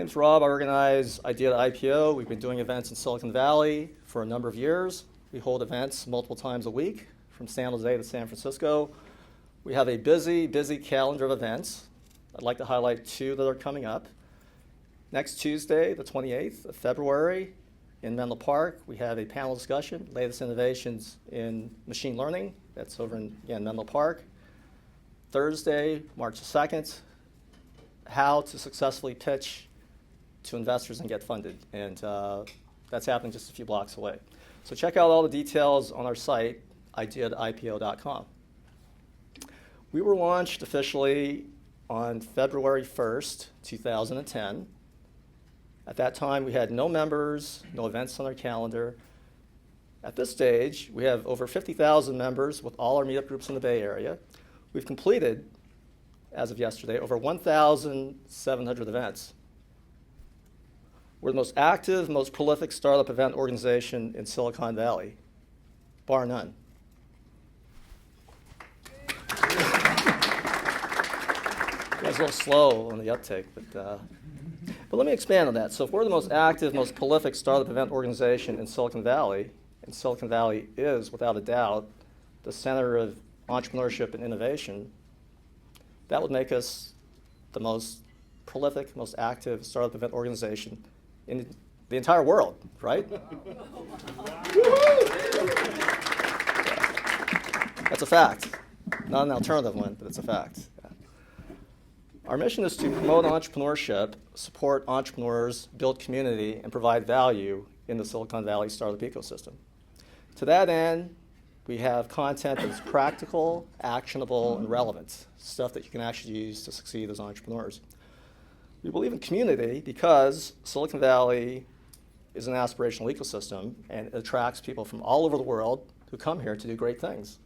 name's Rob. I organize Idea IPO. We've been doing events in Silicon Valley for a number of years. We hold events multiple times a week from San Jose to San Francisco. We have a busy calendar of events. I'd like to highlight two that are coming up. Next Tuesday, the 28th of February, in Menlo Park, we have a panel discussion, latest innovations in machine learning. That's over in, again, Menlo Park. Thursday, March 2nd, how to successfully pitch to investors and get funded. And that's happening just a few blocks away. So check out all the details on our site, ideaipo.com. We were launched officially on February 1st, 2010. At that time, we had no members, no events on our calendar. At this stage, we have over 50,000 members with all our meetup groups in the Bay Area. We've completed, as of yesterday, over 1,700 events. We're the most active, most prolific startup event organization in Silicon Valley, bar none. You guys are a little slow on the uptake, but let me expand on that. So if we're the most active, most prolific startup event organization in Silicon Valley, and Silicon Valley is, without a doubt, the center of entrepreneurship and innovation, that would make us the most prolific, most active startup event organization in the entire world, right? That's a fact. Not an alternative one, but it's a fact. Our mission is to promote entrepreneurship, support entrepreneurs, build community, and provide value in the Silicon Valley startup ecosystem. To that end, we have content that's practical, actionable, and relevant, stuff that you can actually use to succeed as entrepreneurs. We believe in community because Silicon Valley is an aspirational ecosystem, and it attracts people from all over the world who come here to do great things.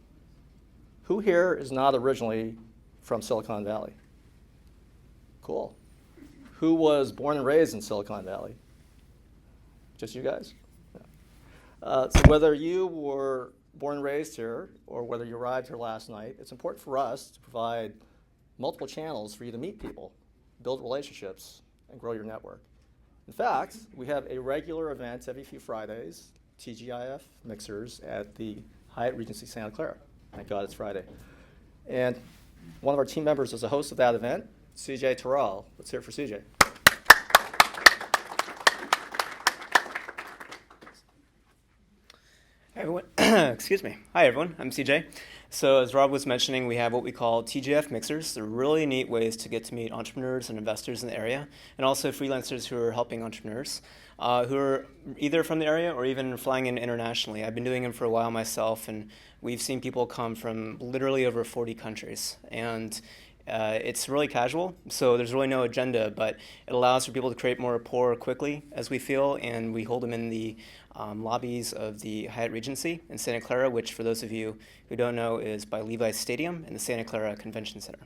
Who here is not originally from Silicon Valley? Cool. Who was born and raised in Silicon Valley? Just you guys? Yeah. So whether you were born and raised here or whether you arrived here last night, it's important for us to provide multiple channels for you to meet people, build relationships, and grow your network. In fact, we have a regular event every few Fridays, TGIF Mixers, at the Hyatt Regency Santa Clara. Thank God it's Friday. And one of our team members is a host of that event, CJ Terrell. Let's hear it for CJ. Hi, everyone. Excuse me. Hi, everyone. I'm CJ. So as Rob was mentioning, we have what we call TGIF Mixers. They're really neat ways to get to meet entrepreneurs and investors in the area, and also freelancers who are helping entrepreneurs who are either from the area or even flying in internationally. I've been doing them for a while myself, and we've seen people come from literally over 40 countries. And it's really casual, so there's really no agenda, but it allows for people to create more rapport quickly, as we feel, and we hold them in the lobbies of the Hyatt Regency in Santa Clara, which, for those of you who don't know, is by Levi's Stadium in the Santa Clara Convention Center.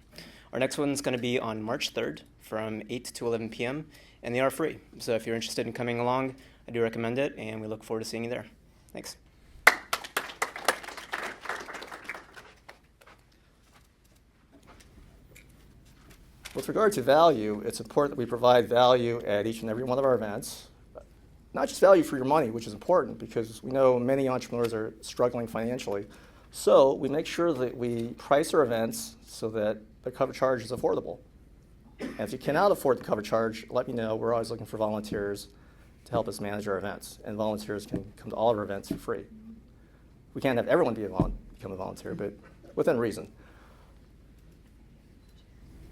Our next one's going to be on March 3rd from 8 to 11 p.m., and they are free. So if you're interested in coming along, I do recommend it, and we look forward to seeing you there. Thanks. With regard to value, it's important that we provide value at each and every one of our events. Not just value for your money, which is important because we know many entrepreneurs are struggling financially. So we make sure that we price our events so that the cover charge is affordable. And if you cannot afford the cover charge, let me know. We're always looking for volunteers to help us manage our events. And volunteers can come to all of our events for free. We can't have everyone become a volunteer, but within reason.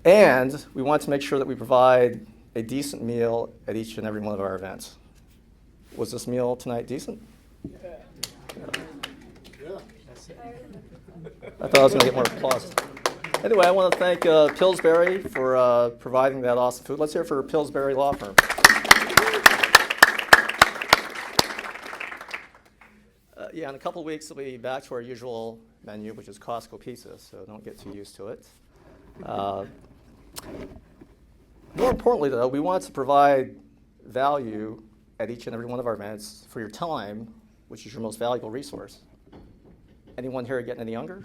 And we want to make sure that we provide a decent meal at each and every one of our events. Was this meal tonight decent? Yeah. I thought I was going to get more applause. Anyway, I want to thank Pillsbury for providing that awesome food. Let's hear it for Pillsbury Law Firm. Yeah, in a couple of weeks, we'll be back to our usual menu, which is Costco pizza, so don't get too used to it. More importantly, though, we want to provide value at each and every one of our events for your time, which is your most valuable resource. Anyone here getting any younger?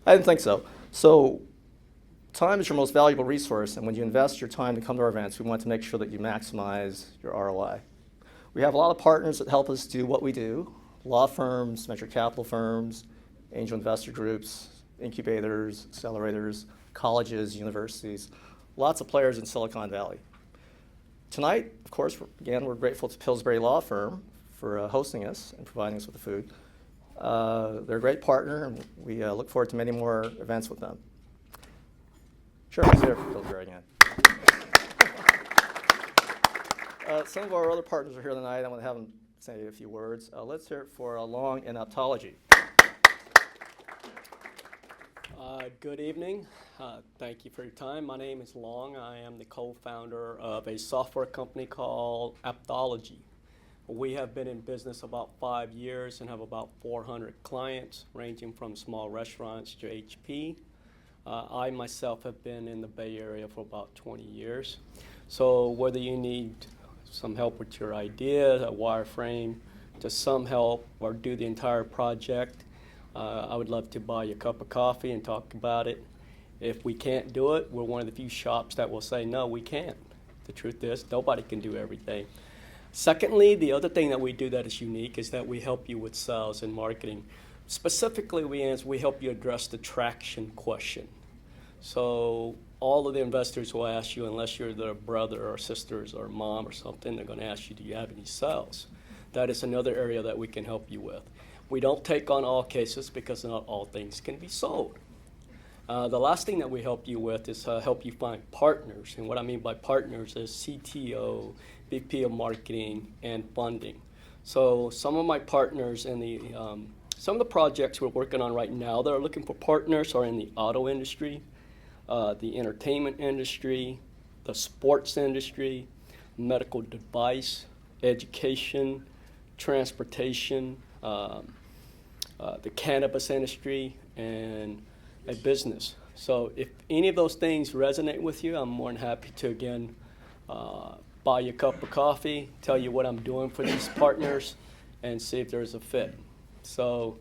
I didn't think so. So Time is your most valuable resource, and when you invest your time to come to our events, we want to make sure that you maximize your ROI. We have a lot of partners that help us do what we do: law firms, venture capital firms, angel investor groups, incubators, accelerators, colleges, universities, lots of players in Silicon Valley. Tonight, of course, again, we're grateful to Pillsbury Law Firm for hosting us and providing us with the food. They're a great partner, and we look forward to many more events with them. Sure, let's hear it for Pillsbury again. Some of our other partners are here tonight. I want to have them say a few words. Let's hear it for Long in Optology. Good evening. Thank you for your time. My name is Long. I am the co-founder of a software company called Optology. We have been in business about 5 years and have about 400 clients, ranging from small restaurants to HP. I myself have been in the Bay Area for about 20 years. So whether you need some help with your idea, a wireframe, to some help, or do the entire project, I would love to buy you a cup of coffee and talk about it. If we can't do it, we're one of the few shops that will say, no, we can't. The truth is, nobody can do everything. Secondly, the other thing that we do that is unique is that we help you with sales and marketing. Specifically, we help you address the traction question. So all of the investors will ask you, unless you're their brother or sisters or mom or something, they're going to ask you, do you have any sales? That is another area that we can help you with. We don't take on all cases because not all things can be sold. The last thing that we help you with is help you find partners. And what I mean by partners is CTO, VP of marketing, and funding. So some of my partners in some of the projects we're working on right now that are looking for partners are in the auto industry, the entertainment industry, the sports industry, medical device, education, transportation, the cannabis industry, and a business. So if any of those things resonate with you, I'm more than happy to, again, buy you a cup of coffee, tell you what I'm doing for these partners, and see if there's a fit. So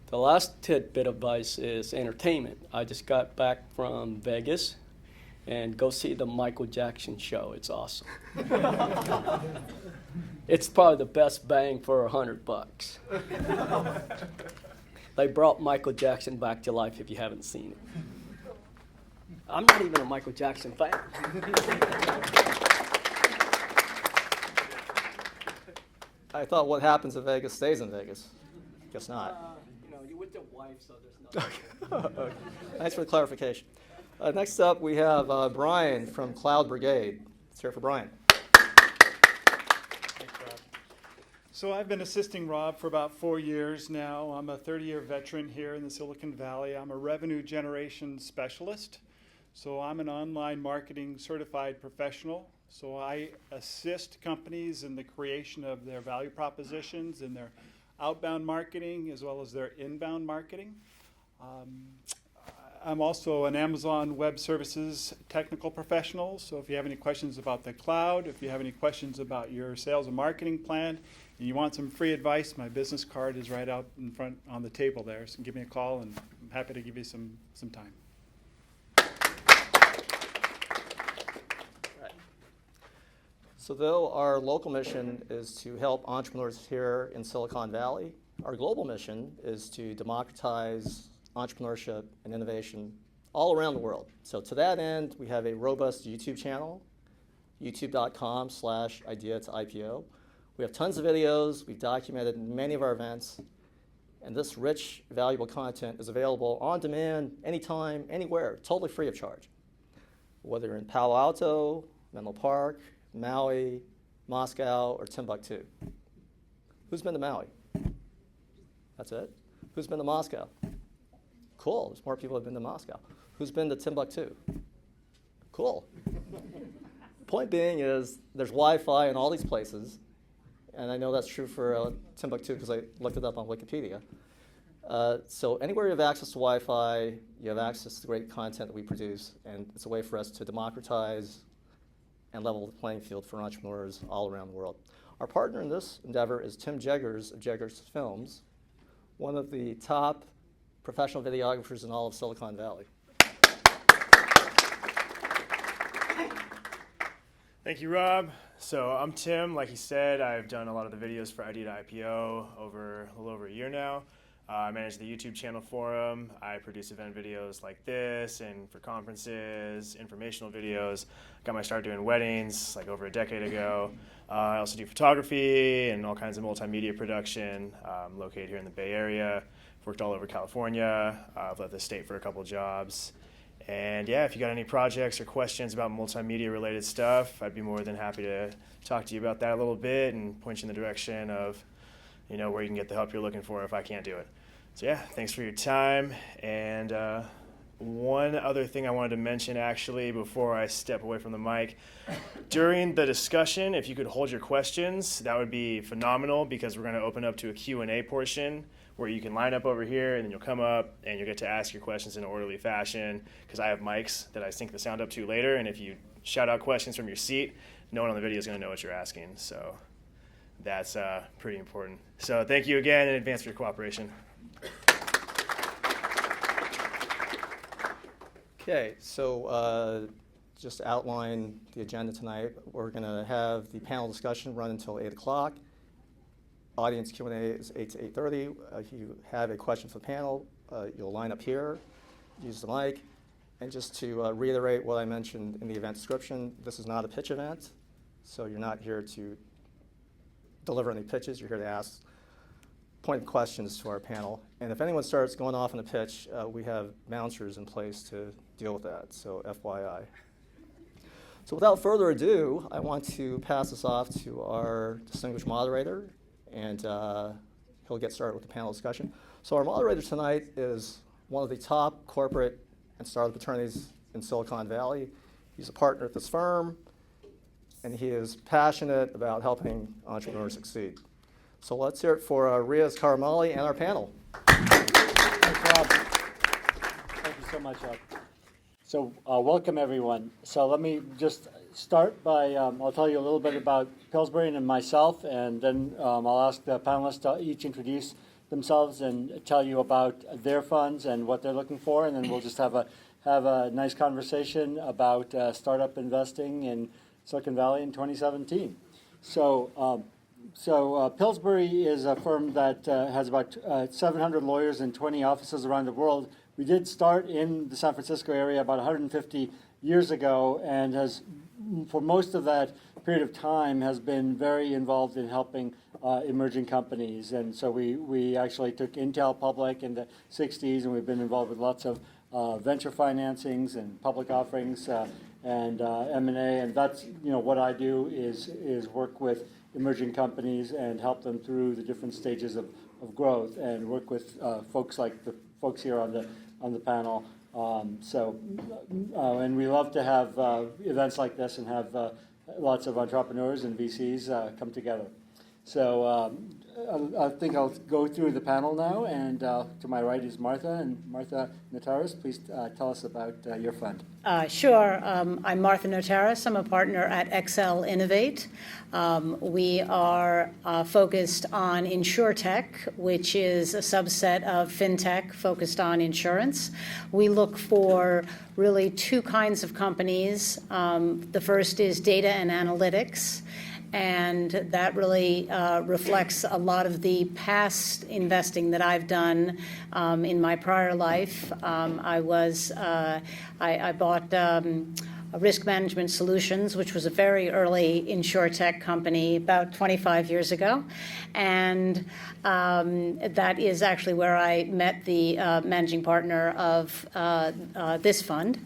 the last tidbit of advice is entertainment. I just got back from Vegas, and go see the Michael Jackson show. It's awesome. It's probably the best bang for $100. They brought Michael Jackson back to life if you haven't seen it. I'm not even a Michael Jackson fan. I thought what happens in Vegas stays in Vegas. Guess not. You're with your wife, so there's nothing. Okay. Thanks for the clarification. Next up, we have Brian from Cloud Brigade. Let's hear it for Brian. So I've been assisting Rob for about 4 years now. I'm a 30-year veteran here in the Silicon Valley. I'm a revenue generation specialist. So I'm an online marketing certified professional. So I assist companies in the creation of their value propositions and their outbound marketing as well as their inbound marketing. I'm also an Amazon Web Services technical professional. So if you have any questions about the cloud, if you have any questions about your sales and marketing plan, and you want some free advice, my business card is right out in front on the table there. So give me a call, and I'm happy to give you some time. Right. So though our local mission is to help entrepreneurs here in Silicon Valley, our global mission is to democratize entrepreneurship and innovation all around the world. So to that end, we have a robust YouTube channel, youtube.com/Idea IPO. We have tons of videos. We've documented many of our events. And this rich, valuable content is available on demand, anytime, anywhere, totally free of charge. Whether you're in Palo Alto, Menlo Park, Maui, Moscow, or Timbuktu. Who's been to Maui? That's it? Who's been to Moscow? Cool, there's more people who have been to Moscow. Who's been to Timbuktu? Cool. Point being is there's Wi-Fi in all these places. And I know that's true for Timbuktu because I looked it up on Wikipedia. So anywhere you have access to Wi-Fi, you have access to the great content that we produce, and it's a way for us to democratize and level the playing field for entrepreneurs all around the world. Our partner in this endeavor is Tim Jeggers of Jeggers Films, one of the top professional videographers in all of Silicon Valley. Thank you, Rob. So I'm Tim. Like he said, I've done a lot of the videos for Idea IPO over a little over a year now. I manage the YouTube channel for them. I produce event videos like this and for conferences, informational videos. Got my start doing weddings like over a decade ago. I also do photography and all kinds of multimedia production. I'm located here in the Bay Area. Worked all over California. I've left the state for a couple jobs. And yeah, if you got any projects or questions about multimedia related stuff, I'd be more than happy to talk to you about that a little bit and point you in the direction of, where you can get the help you're looking for if I can't do it. So yeah, thanks for your time. And one other thing I wanted to mention actually before I step away from the mic, during the discussion, if you could hold your questions, that would be phenomenal because we're going to open up to a Q&A portion where you can line up over here and then you'll come up and you'll get to ask your questions in an orderly fashion because I have mics that I sync the sound up to later, and if you shout out questions from your seat, no one on the video is going to know what you're asking. So that's pretty important. So thank you again in advance for your cooperation. Okay, so just to outline the agenda tonight, we're going to have the panel discussion run until 8 o'clock. Audience Q&A is 8 to 8:30. If you have a question for the panel, you'll line up here, use the mic. And just to reiterate what I mentioned in the event description, this is not a pitch event, so you're not here to deliver any pitches. You're here to ask pointed questions to our panel. And if anyone starts going off on a pitch, we have bouncers in place to deal with that, so FYI. So without further ado, I want to pass this off to our distinguished moderator, and he'll get started with the panel discussion. So our moderator tonight is one of the top corporate and startup attorneys in Silicon Valley. He's a partner at this firm, and he is passionate about helping entrepreneurs succeed. So let's hear it for Riaz Karamali and our panel. Thanks, Rob. Thank you so much, Rob. So welcome, everyone. So let me just start by, I'll tell you a little bit about Pillsbury and myself, and then I'll ask the panelists to each introduce themselves and tell you about their funds and what they're looking for, and then we'll just have a nice conversation about startup investing in Silicon Valley in 2017. So Pillsbury is a firm that has about 700 lawyers and 20 offices around the world. We did start in the San Francisco area about 150 years ago, and has, for most of that period of time, has been very involved in helping emerging companies. And so we actually took Intel public in the 60s, and we've been involved with lots of venture financings and public offerings and M&A. And that's what I do is work with emerging companies and help them through the different stages of growth, and work with folks like the folks here on the panel. And we love to have events like this and have lots of entrepreneurs and VCs come together. So I think I'll go through the panel now, and to my right is Martha. And Martha Notaras, please tell us about your fund. Sure. I'm Martha Notaras. I'm a partner at XL Innovate. We are focused on InsurTech, which is a subset of FinTech focused on insurance. We look for really two kinds of companies. The first is data and analytics. And that really reflects a lot of the past investing that I've done in my prior life. I bought Risk Management Solutions, which was a very early InsurTech company about 25 years ago. And that is actually where I met the managing partner of this fund.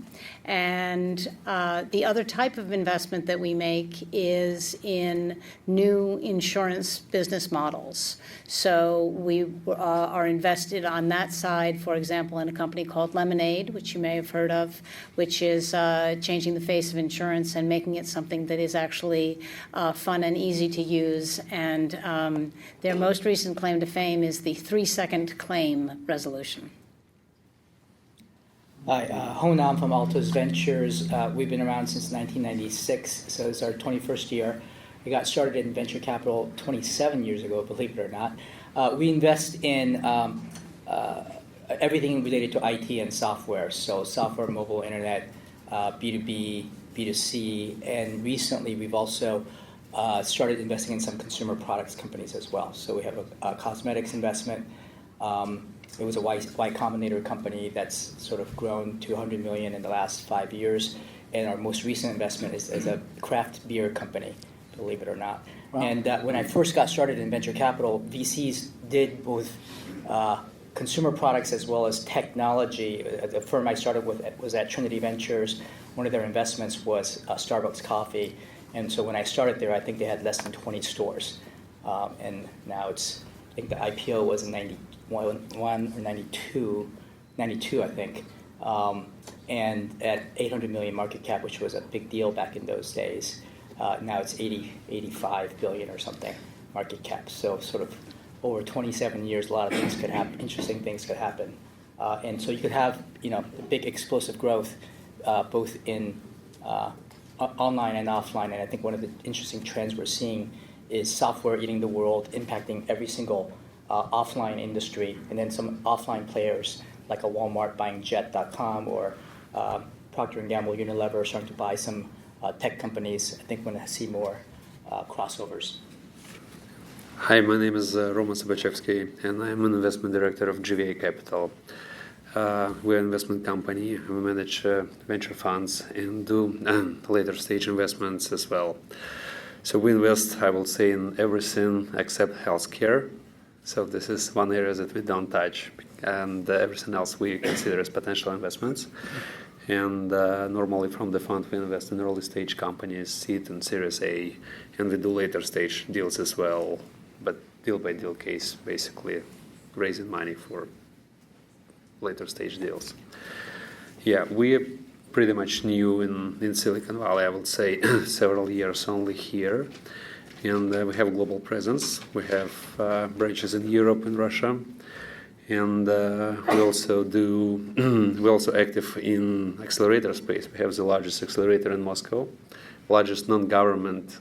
And the other type of investment that we make is in new insurance business models. So we are invested on that side, for example, in a company called Lemonade, which you may have heard of, which is changing the face of insurance and making it something that is actually fun and easy to use. And their most recent claim to fame is the 3-second claim resolution. Hi, Ho Nam from Altos Ventures. We've been around since 1996, so it's our 21st year. We got started in venture capital 27 years ago, believe it or not. We invest in everything related to IT and software, so software, mobile, internet, B2B, B2C, and recently we've also started investing in some consumer products companies as well. So we have a cosmetics investment. It was a Y Combinator company that's sort of grown to $100 million in the last 5 years. And our most recent investment is a craft beer company, believe it or not. Wow. And when I first got started in venture capital, VCs did both consumer products as well as technology. The firm I started with was at Trinity Ventures. One of their investments was Starbucks coffee. And so when I started there, I think they had less than 20 stores. And now I think the IPO was in 91 or 92, I think. And at 800 million market cap, which was a big deal back in those days. Now it's 85 billion or something market cap. So sort of over 27 years, a lot of things could happen, interesting things could happen. And so you could have, big explosive growth, both in online and offline. And I think one of the interesting trends we're seeing is software eating the world, impacting every single offline industry, and then some offline players like a Walmart buying Jet.com or Procter & Gamble, Unilever starting to buy some tech companies. I think we're going to see more crossovers. Hi, my name is Roman Sobachevsky, and I'm an investment director of GVA Capital. We're an investment company. We manage venture funds and do later stage investments as well. So we invest, I will say, in everything except healthcare. So this is one area that we don't touch, and everything else we consider as potential investments. And normally from the fund we invest in early stage companies, seed and Series A, and we do later stage deals as well, but deal by deal case, basically raising money for later stage deals. Yeah, we're pretty much new in Silicon Valley, I would say, several years only here. And we have a global presence. We have branches in Europe and Russia. And we also we're also active in accelerator space. We have the largest accelerator in Moscow, largest non-government,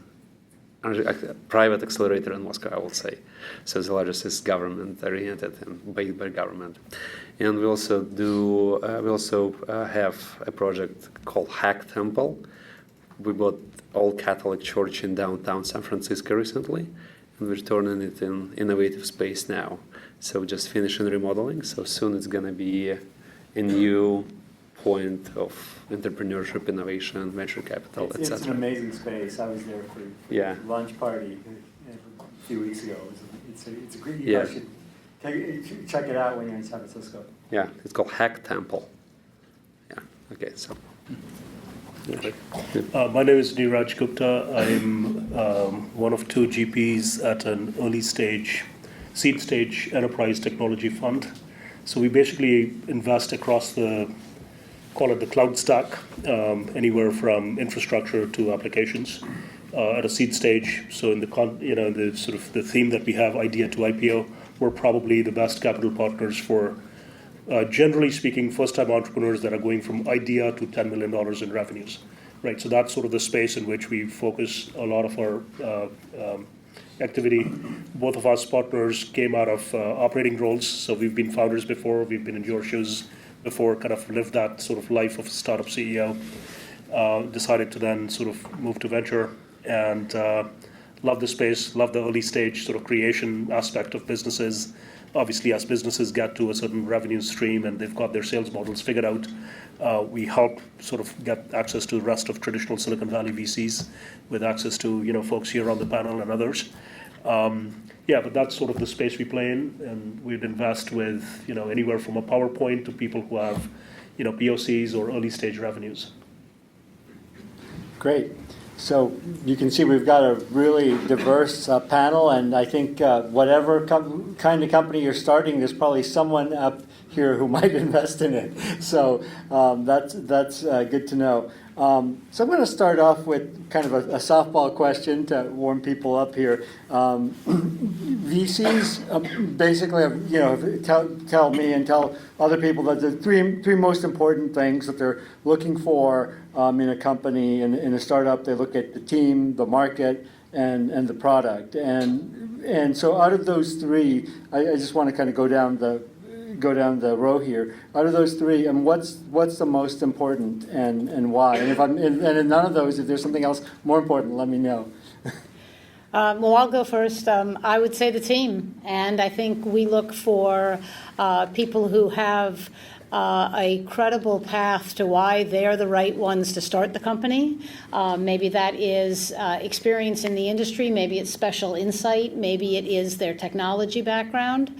private accelerator in Moscow, I would say. So the largest is government-oriented and paid by government. And we also have a project called Hack Temple. We bought All Catholic Church in downtown San Francisco recently, and we're turning it in innovative space now. So just finishing remodeling. So soon it's going to be a new point of entrepreneurship, innovation, venture capital, etc. It's an amazing space. I was there for Yeah. a lunch party a few weeks ago. It's a great. You Yeah. guys should check it out when you're in San Francisco. Yeah, it's called Hack Temple. Yeah. Okay. So. My name is Neeraj Gupta. I'm one of two GPs at an early stage, seed stage enterprise technology fund. So we basically invest across call it the cloud stack, anywhere from infrastructure to applications at a seed stage. So in the sort of the theme that we have, Idea to IPO, we're probably the best capital partners for, generally speaking, first-time entrepreneurs that are going from idea to $10 million in revenues, right? So that's sort of the space in which we focus a lot of our activity. Both of us partners came out of operating roles, so we've been founders before, we've been in your shoes before, kind of lived that sort of life of a startup CEO. Decided to then sort of move to venture and love the space, love the early stage sort of creation aspect of businesses. Obviously, as businesses get to a certain revenue stream and they've got their sales models figured out, we help sort of get access to the rest of traditional Silicon Valley VCs with access to folks here on the panel and others. But that's sort of the space we play in, and we'd invest with anywhere from a PowerPoint to people who have POCs or early stage revenues. Great. So you can see we've got a really diverse panel, and I think whatever kind of company you're starting, there's probably someone up here who might invest in it. So that's good to know. So I'm going to start off with kind of a softball question to warm people up here. VCs basically, tell me and tell other people that the three most important things that they're looking for in a company, in a startup. They look at the team, the market, and the product. And so out of those three, I just want to kind of go down go down the row here. Out of those three, and what's the most important and why? And in none of those, if there's something else more important, let me know. Well, I'll go first. I would say the team. And I think we look for people who have a credible path to why they're the right ones to start the company. Maybe that is experience in the industry. Maybe it's special insight. Maybe it is their technology background.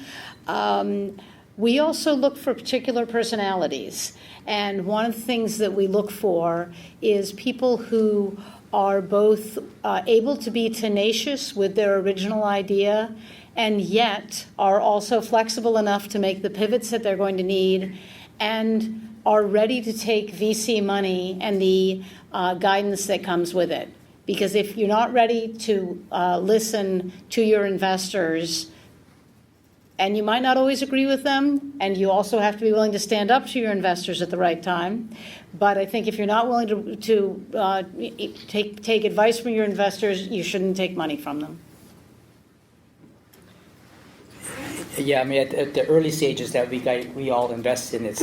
We also look for particular personalities. And one of the things that we look for is people who are both able to be tenacious with their original idea and yet are also flexible enough to make the pivots that they're going to need and are ready to take VC money and the guidance that comes with it. Because if you're not ready to listen to your investors, and you might not always agree with them, and you also have to be willing to stand up to your investors at the right time. But I think if you're not willing to take advice from your investors, you shouldn't take money from them. Yeah, I mean, at the early stages that we all invest in, it's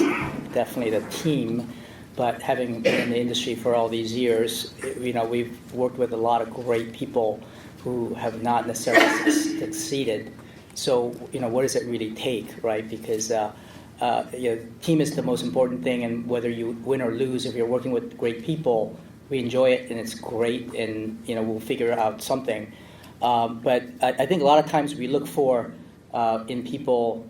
definitely the team. But having been in the industry for all these years, we've worked with a lot of great people who have not necessarily succeeded. So, what does it really take, right? Because team is the most important thing, and whether you win or lose, if you're working with great people, we enjoy it and it's great, and we'll figure out something. But I think a lot of times we look for in people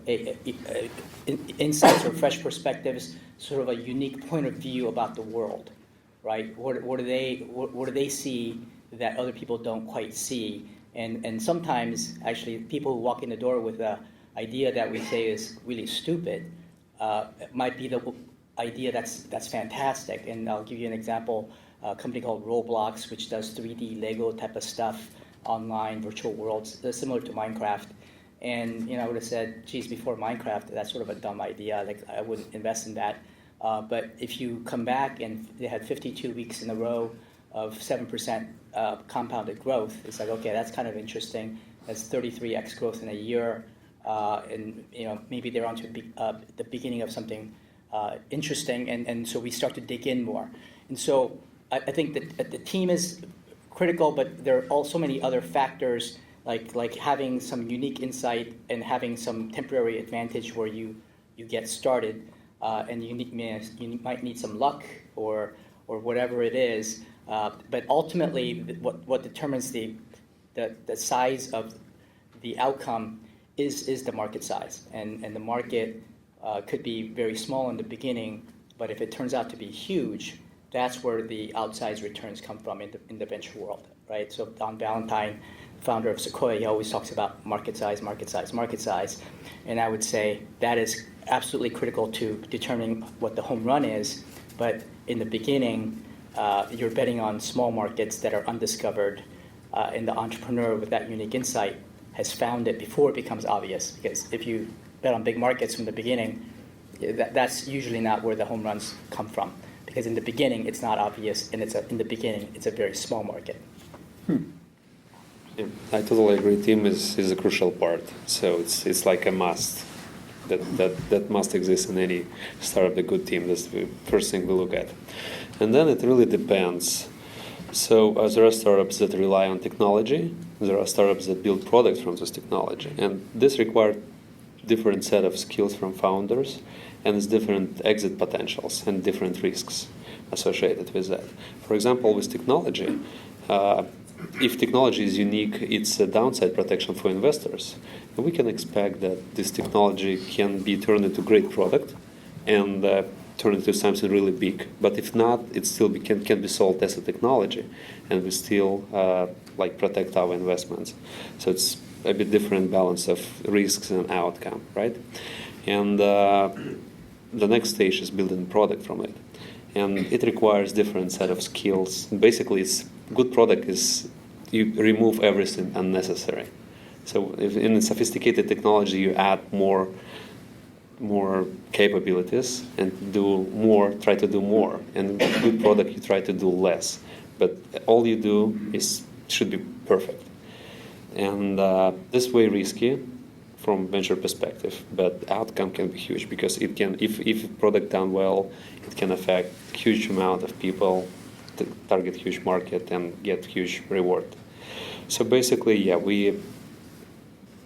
insights or fresh perspectives, sort of a unique point of view about the world, right? What do they see that other people don't quite see? And sometimes, actually, people who walk in the door with an idea that we say is really stupid might be the idea that's fantastic. And I'll give you an example. A company called Roblox, which does 3D Lego type of stuff, online, virtual worlds, similar to Minecraft. And I would have said, geez, before Minecraft, that's sort of a dumb idea. Like, I wouldn't invest in that. But if you come back and they had 52 weeks in a row of 7% compounded growth, it's like, okay, that's kind of interesting. That's 33x growth in a year, and maybe they're onto the beginning of something interesting, and so we start to dig in more. And so I think that the team is critical, but there are also many other factors, like having some unique insight and having some temporary advantage where you get started, and you might need some luck or whatever it is. But ultimately, what determines the size of the outcome is the market size. And the market could be very small in the beginning, but if it turns out to be huge, that's where the outsized returns come from in the venture world, right? So Don Valentine, founder of Sequoia, he always talks about market size, market size, market size. And I would say that is absolutely critical to determining what the home run is. But in the beginning, you're betting on small markets that are undiscovered, and the entrepreneur with that unique insight has found it before it becomes obvious. Because if you bet on big markets from the beginning, that's usually not where the home runs come from. Because in the beginning, it's not obvious, and in the beginning, it's a very small market. Yeah, I totally agree. Team is a crucial part. So it's like a must. That must exist in any startup. A good team. That's the first thing we look at. And then it really depends. So there are startups that rely on technology. There are startups that build products from this technology. And this requires different set of skills from founders, and it's different exit potentials and different risks associated with that. For example, with technology, if technology is unique, it's a downside protection for investors. And we can expect that this technology can be turned into a great product and turn into something really big. But if not, it still can be sold as a technology, and we still protect our investments. So it's a bit different balance of risks and outcome, right? And the next stage is building a product from it. And it requires different set of skills. Basically, good product is you remove everything unnecessary. So if in a sophisticated technology, you add more capabilities and try to do more. And good product, you try to do less. But all you do should be perfect. And this way risky. from venture perspective, but the outcome can be huge because it can, if product done well, it can affect huge amount of people, target huge market, and get huge reward. So basically, yeah,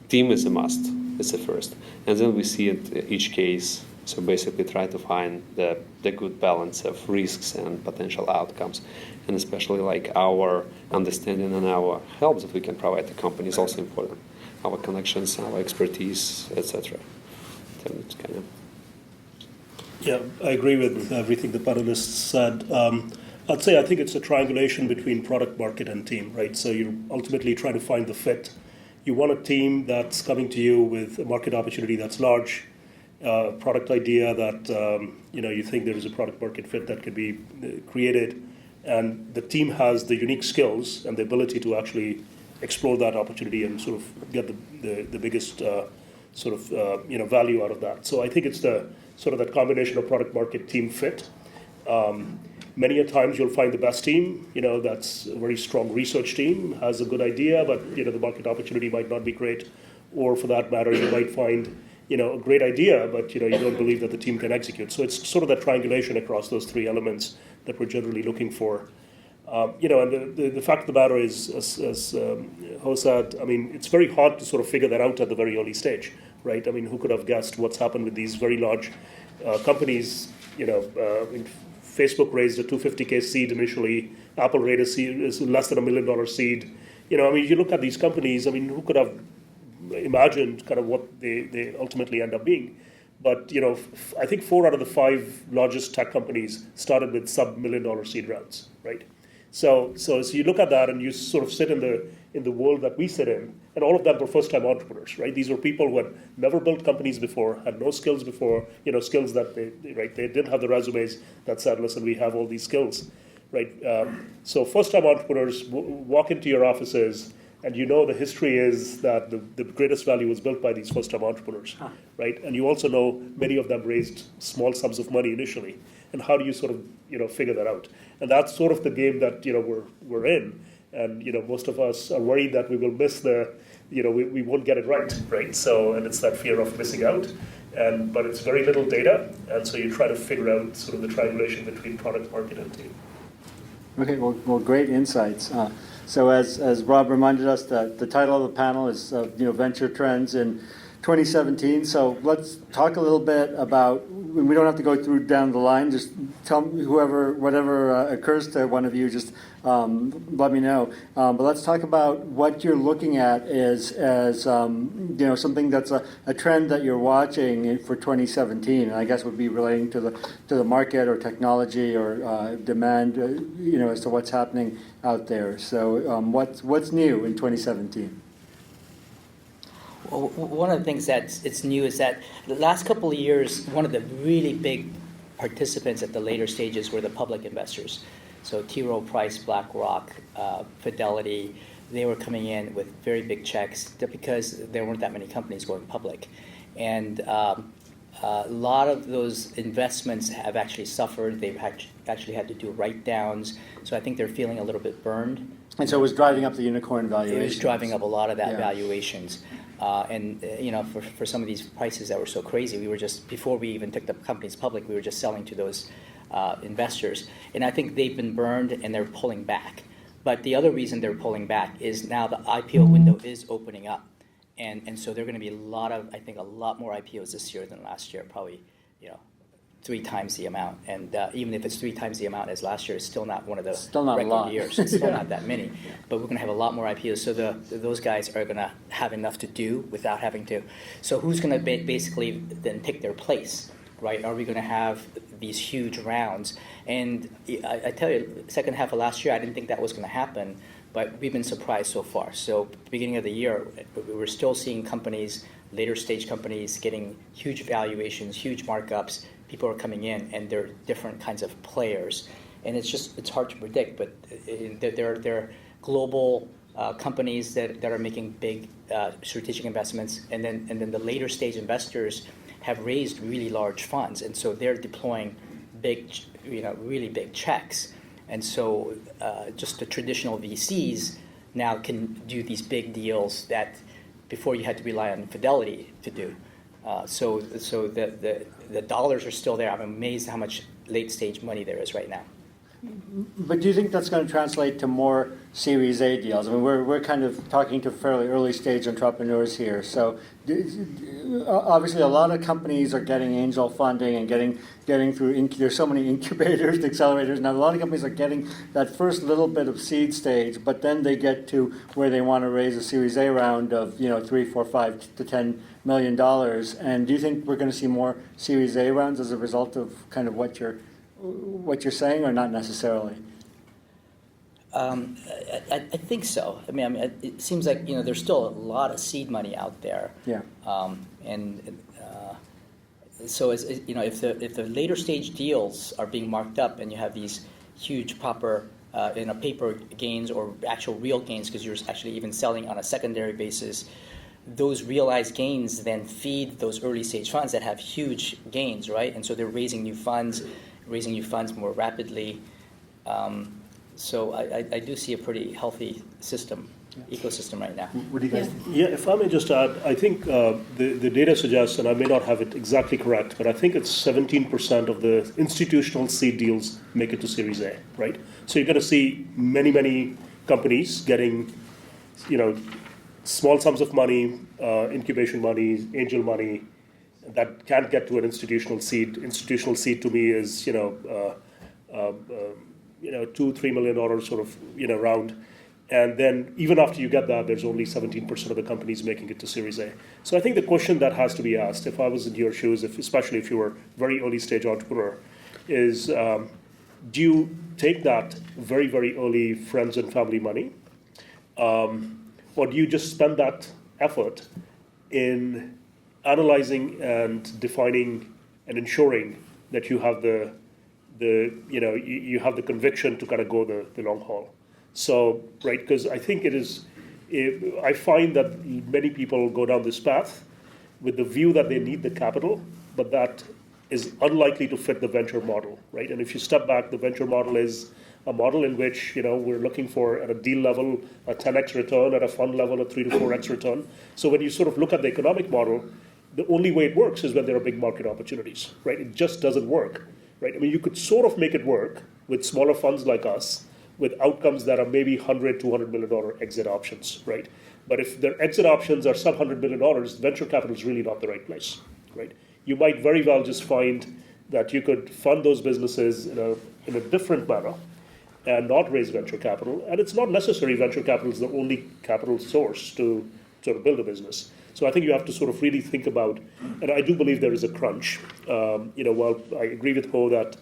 team is a must. It's the first, and then we see it each case. So basically, try to find the good balance of risks and potential outcomes, and especially like our understanding and our help that we can provide the company is also important. Our connections, our expertise, etc. So it's kind of. Yeah, I agree with everything the panelists said. I'd say I think it's a triangulation between product, market, and team, right? So you're ultimately trying to find the fit. You want a team that's coming to you with a market opportunity that's large, product idea that you think there is a product market fit that could be created, and the team has the unique skills and the ability to actually explore that opportunity and sort of get the biggest value out of that. So I think it's the sort of that combination of product market team fit. Many a times you'll find the best team, that's a very strong research team, has a good idea, but the market opportunity might not be great. Or for that matter, you might find a great idea, but you don't believe that the team can execute. So it's sort of that triangulation across those three elements that we're generally looking for. And the fact of the matter is, as Ho said, I mean, it's very hard to sort of figure that out at the very early stage, right? I mean, who could have guessed what's happened with these very large companies? Facebook raised a $250K seed initially. Apple raised is less than $1 million seed. You look at these companies. I mean, who could have imagined kind of what they ultimately end up being? But I think 4 out of the 5 largest tech companies started with sub-$1 million seed rounds, right? So you look at that and you sort of sit in the world that we sit in, and all of them were first-time entrepreneurs, right? These were people who had never built companies before, had no skills before, skills that they didn't have the resumes that said, listen, we have all these skills, right? So first-time entrepreneurs walk into your offices, and the history is that the greatest value was built by these first-time entrepreneurs, right? And you also know many of them raised small sums of money initially. And how do you sort of figure that out? And that's sort of the game that we're in. And most of us are worried that we will miss we won't get it right? So, and it's that fear of missing out. But it's very little data, and so you try to figure out sort of the triangulation between product, market, and team. Okay, well, great insights. So as Rob reminded us, that the title of the panel is Venture Trends in 2017. So let's talk a little bit about, we don't have to go through down the line, just tell me whatever occurs to one of you, just let me know. But let's talk about what you're looking at as something that's a trend that you're watching for 2017, and I guess would be relating to the market or technology or demand, as to what's happening out there. So what's new in 2017? Well, one of the things it's new is that the last couple of years, one of the really big participants at the later stages were the public investors. So T. Rowe Price, BlackRock, Fidelity, they were coming in with very big checks because there weren't that many companies going public. And a lot of those investments have actually suffered. They've actually had to do write-downs. So I think they're feeling a little bit burned. And so it was driving up the unicorn valuations. It was driving up a lot of that valuations. For some of these prices that were so crazy, we were just, before we even took the companies public, we were just selling to those investors. And I think they've been burned and they're pulling back. But the other reason they're pulling back is now the IPO window is opening up. And so there are going to be a lot more IPOs this year than last year, probably 3 times the amount. And even if it's 3 times the amount as last year, it's still not one of the record years. It's still not that many. But we're going to have a lot more IPOs. So those guys are going to have enough to do without having to. So who's going to basically then take their place, right? Are we going to have these huge rounds? And I tell you, second half of last year, I didn't think that was going to happen. But we've been surprised so far. So beginning of the year, we're still seeing companies, later stage companies, getting huge valuations, huge markups. People are coming in, and they're different kinds of players, and it's hard to predict. But there are global companies that are making big strategic investments, and then the later stage investors have raised really large funds, and so they're deploying really big checks, and so just the traditional VCs now can do these big deals that before you had to rely on Fidelity to do. So the dollars are still there. I'm amazed how much late stage money there is right now. But do you think that's going to translate to more Series A deals? I mean, we're kind of talking to fairly early stage entrepreneurs here. So obviously, a lot of companies are getting angel funding and getting through. There's so many incubators, accelerators. Now, a lot of companies are getting that first little bit of seed stage, but then they get to where they want to raise a Series A round of $3, $4, $5 to $10 million. And do you think we're going to see more Series A rounds as a result of kind of what you're saying, or not necessarily? I think so. I mean, it seems like there's still a lot of seed money out there. Yeah. So if the later stage deals are being marked up, and you have these huge proper paper gains or actual real gains, because you're actually even selling on a secondary basis, those realized gains then feed those early stage funds that have huge gains, right? And so they're raising new funds more rapidly. So I do see a pretty healthy ecosystem right now. What do you guys think? Yeah, if I may just add, I think the data suggests, and I may not have it exactly correct, but I think it's 17% of the institutional seed deals make it to Series A, right? So you're going to see many companies getting, small sums of money, incubation money, angel money, that can't get to an institutional seed. Institutional seed to me is $2-3 million sort of round, and then even after you get that, there's only 17% of the companies making it to Series A. So I think the question that has to be asked, if I was in your shoes, especially if you were a very early stage entrepreneur, is do you take that very early friends and family money, or do you just spend that effort in analyzing and defining and ensuring that you have you have the conviction to kind of go the long haul? So, right, because I think I find that many people go down this path with the view that they need the capital, but that is unlikely to fit the venture model, right? And if you step back, the venture model is a model in which we're looking for, at a deal level, a 10x return, at a fund level, a 3 to 4x return. So when you sort of look at the economic model, the only way it works is when there are big market opportunities, right? It just doesn't work, right? I mean, you could sort of make it work with smaller funds like us, with outcomes that are maybe $100, $200 million exit options, right? But if their exit options are sub $100 million, venture capital is really not the right place, right? You might very well just find that you could fund those businesses in a different manner and not raise venture capital. And it's not necessary venture capital is the only capital source to sort of build a business. So I think you have to sort of really think about, and I do believe there is a crunch. While I agree with Ho that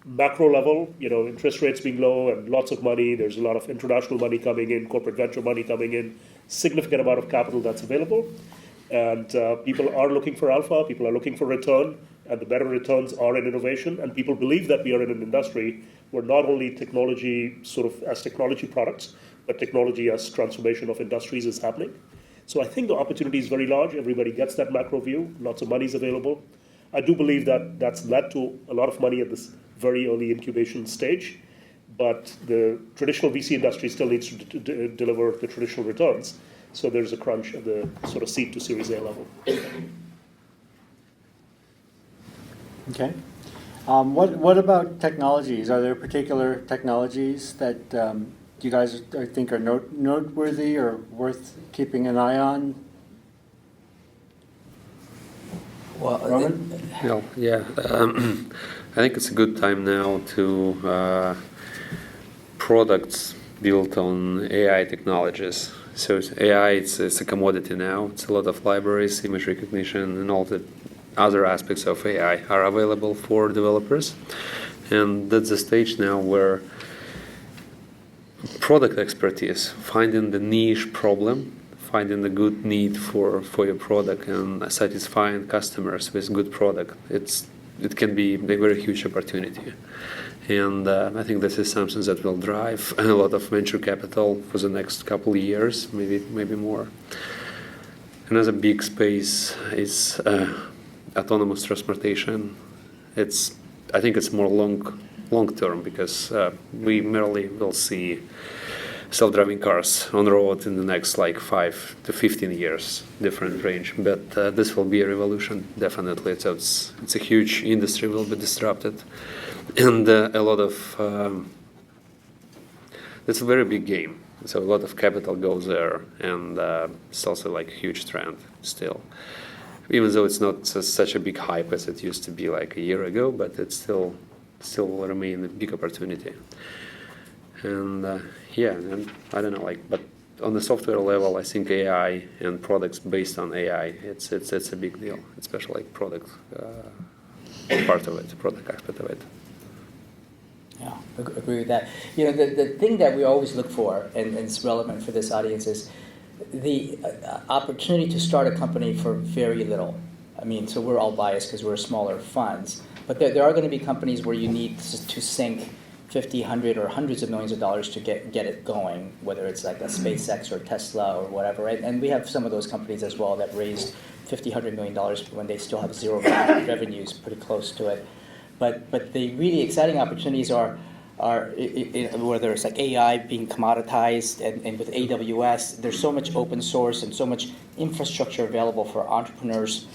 macro level, interest rates being low and lots of money, there's a lot of international money coming in, corporate venture money coming in, significant amount of capital that's available. And people are looking for alpha, people are looking for return, and the better returns are in innovation. And people believe that we are in an industry where not only technology sort of as technology products, but technology as transformation of industries is happening. So I think the opportunity is very large. Everybody gets that macro view. Lots of money is available. I do believe that that's led to a lot of money at this very early incubation stage. But the traditional VC industry still needs to deliver the traditional returns. So there's a crunch at the sort of seed to Series A level. Okay. What about technologies? Are there particular technologies that you guys think are noteworthy or worth keeping an eye on? Well, yeah. I think it's a good time now to products built on AI technologies. So AI, it's a commodity now. It's a lot of libraries, image recognition, and all the other aspects of AI are available for developers. And that's the stage now where product expertise, finding the niche problem, finding the good need for your product, and satisfying customers with good product, it can be a very huge opportunity. And I think this is something that will drive a lot of venture capital for the next couple of years, maybe more. Another big space is autonomous transportation. I think it's more long term, because we merely will see self-driving cars on the road in the next like 5 to 15 years, different range. But this will be a revolution, definitely. So it's a huge industry, will be disrupted, and a lot of it's a very big game. So a lot of capital goes there, and it's also like a huge trend still. Even though it's not such a big hype as it used to be like a year ago, but it still will remain a big opportunity. And yeah, and I don't know, like, but on the software level, I think AI and products based on AI, it's a big deal, especially like product part of it, product aspect of it. Yeah, agree with that. You know, the thing that we always look for, and it's relevant for this audience, is the opportunity to start a company for very little. I mean, so we're all biased because we're smaller funds, but there are going to be companies where you need to sink 50, 100, or hundreds of millions of dollars to get it going, whether it's like a SpaceX or Tesla or whatever, right? And we have some of those companies as well that raised $50, $100 million when they still have zero revenues, pretty close to it. But the really exciting opportunities are whether it's like AI being commoditized, and with AWS, there's so much open source and so much infrastructure available for entrepreneurs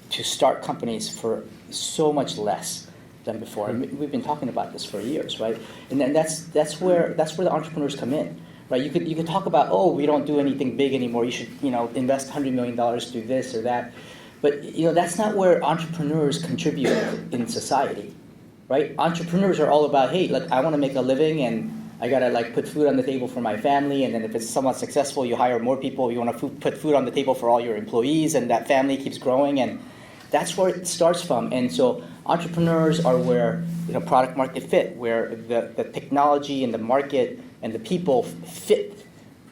to start companies for so much less than before. And we've been talking about this for years, right? And then that's where the entrepreneurs come in, right? You could talk about, oh, we don't do anything big anymore. You should invest $100 million to do this or that. But that's not where entrepreneurs contribute in society, right? Entrepreneurs are all about, hey, look, I want to make a living, and I gotta like put food on the table for my family. And then if it's somewhat successful, you hire more people. You want to put food on the table for all your employees, and that family keeps growing. And that's where it starts from. And so entrepreneurs are where product market fit, where the technology and the market and the people fit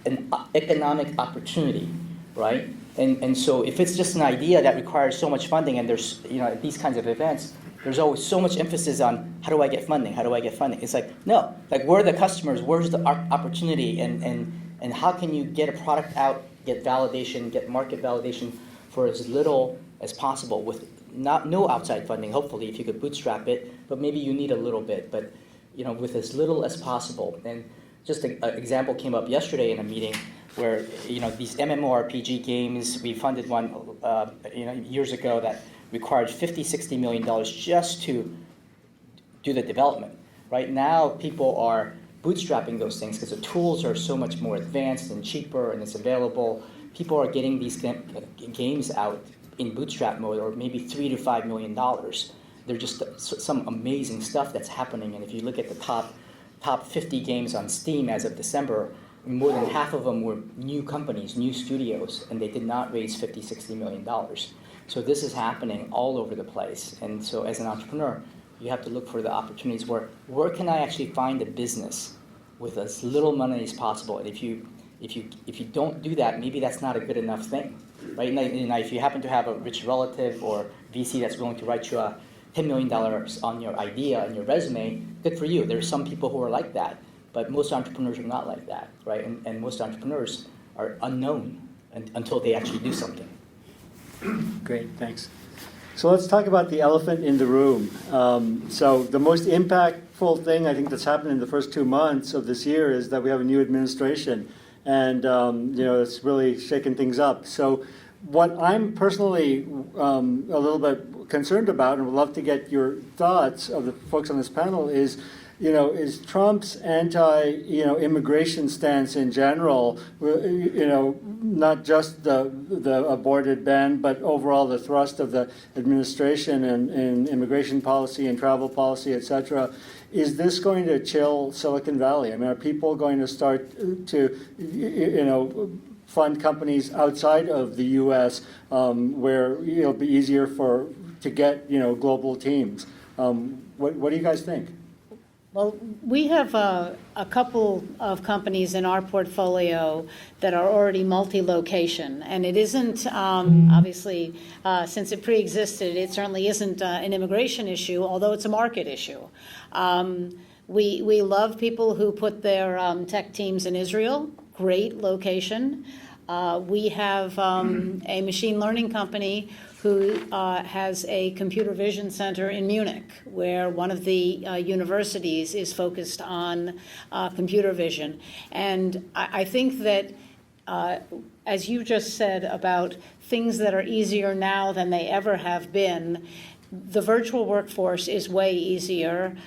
an economic opportunity, right? And so if it's just an idea that requires so much funding, and there's at these kinds of events, there's always so much emphasis on how do I get funding? How do I get funding? It's like, no, like where are the customers? Where's the opportunity? And how can you get a product out, get validation, get market validation for as little as possible with no outside funding, hopefully, if you could bootstrap it, but maybe you need a little bit, but with as little as possible. And just an example came up yesterday in a meeting where these MMORPG games, we funded one years ago that required $50-60 million just to do the development. Right now, people are bootstrapping those things because the tools are so much more advanced and cheaper, and it's available. People are getting these games out in bootstrap mode, or maybe $3 to $5 million. They're just some amazing stuff that's happening. And if you look at the top 50 games on Steam as of December, more than half of them were new companies, new studios, and they did not raise $50-60 million. So this is happening all over the place. And so as an entrepreneur, you have to look for the opportunities where can I actually find a business with as little money as possible. And if you don't do that, maybe that's not a good enough thing, right? Now, if you happen to have a rich relative or VC that's willing to write you a $10 million on your idea and your resume, good for you. There's some people who are like that, but most entrepreneurs are not like that, right? And most entrepreneurs are unknown until they actually do something. Great, thanks. So let's talk about the elephant in the room. So the most impactful thing I think that's happened in the first 2 months of this year is that we have a new administration, and it's really shaken things up. So what I'm personally a little bit concerned about, and would love to get your thoughts of the folks on this panel, is Trump's anti-immigration stance in general, not just the aborted ban, but overall the thrust of the administration and immigration policy and travel policy, et cetera. Is this going to chill Silicon Valley? I mean, are people going to start to, fund companies outside of the U.S. Where it'll be easier to get, global teams? What do you guys think? Well, we have a couple of companies in our portfolio that are already multi-location, and it isn't, obviously, since it pre-existed, it certainly isn't an immigration issue, although it's a market issue. We love people who put their tech teams in Israel, great location. We have a machine learning company who has a computer vision center in Munich, where one of the universities is focused on computer vision. And I think that, as you just said about things that are easier now than they ever have been, the virtual workforce is way easier.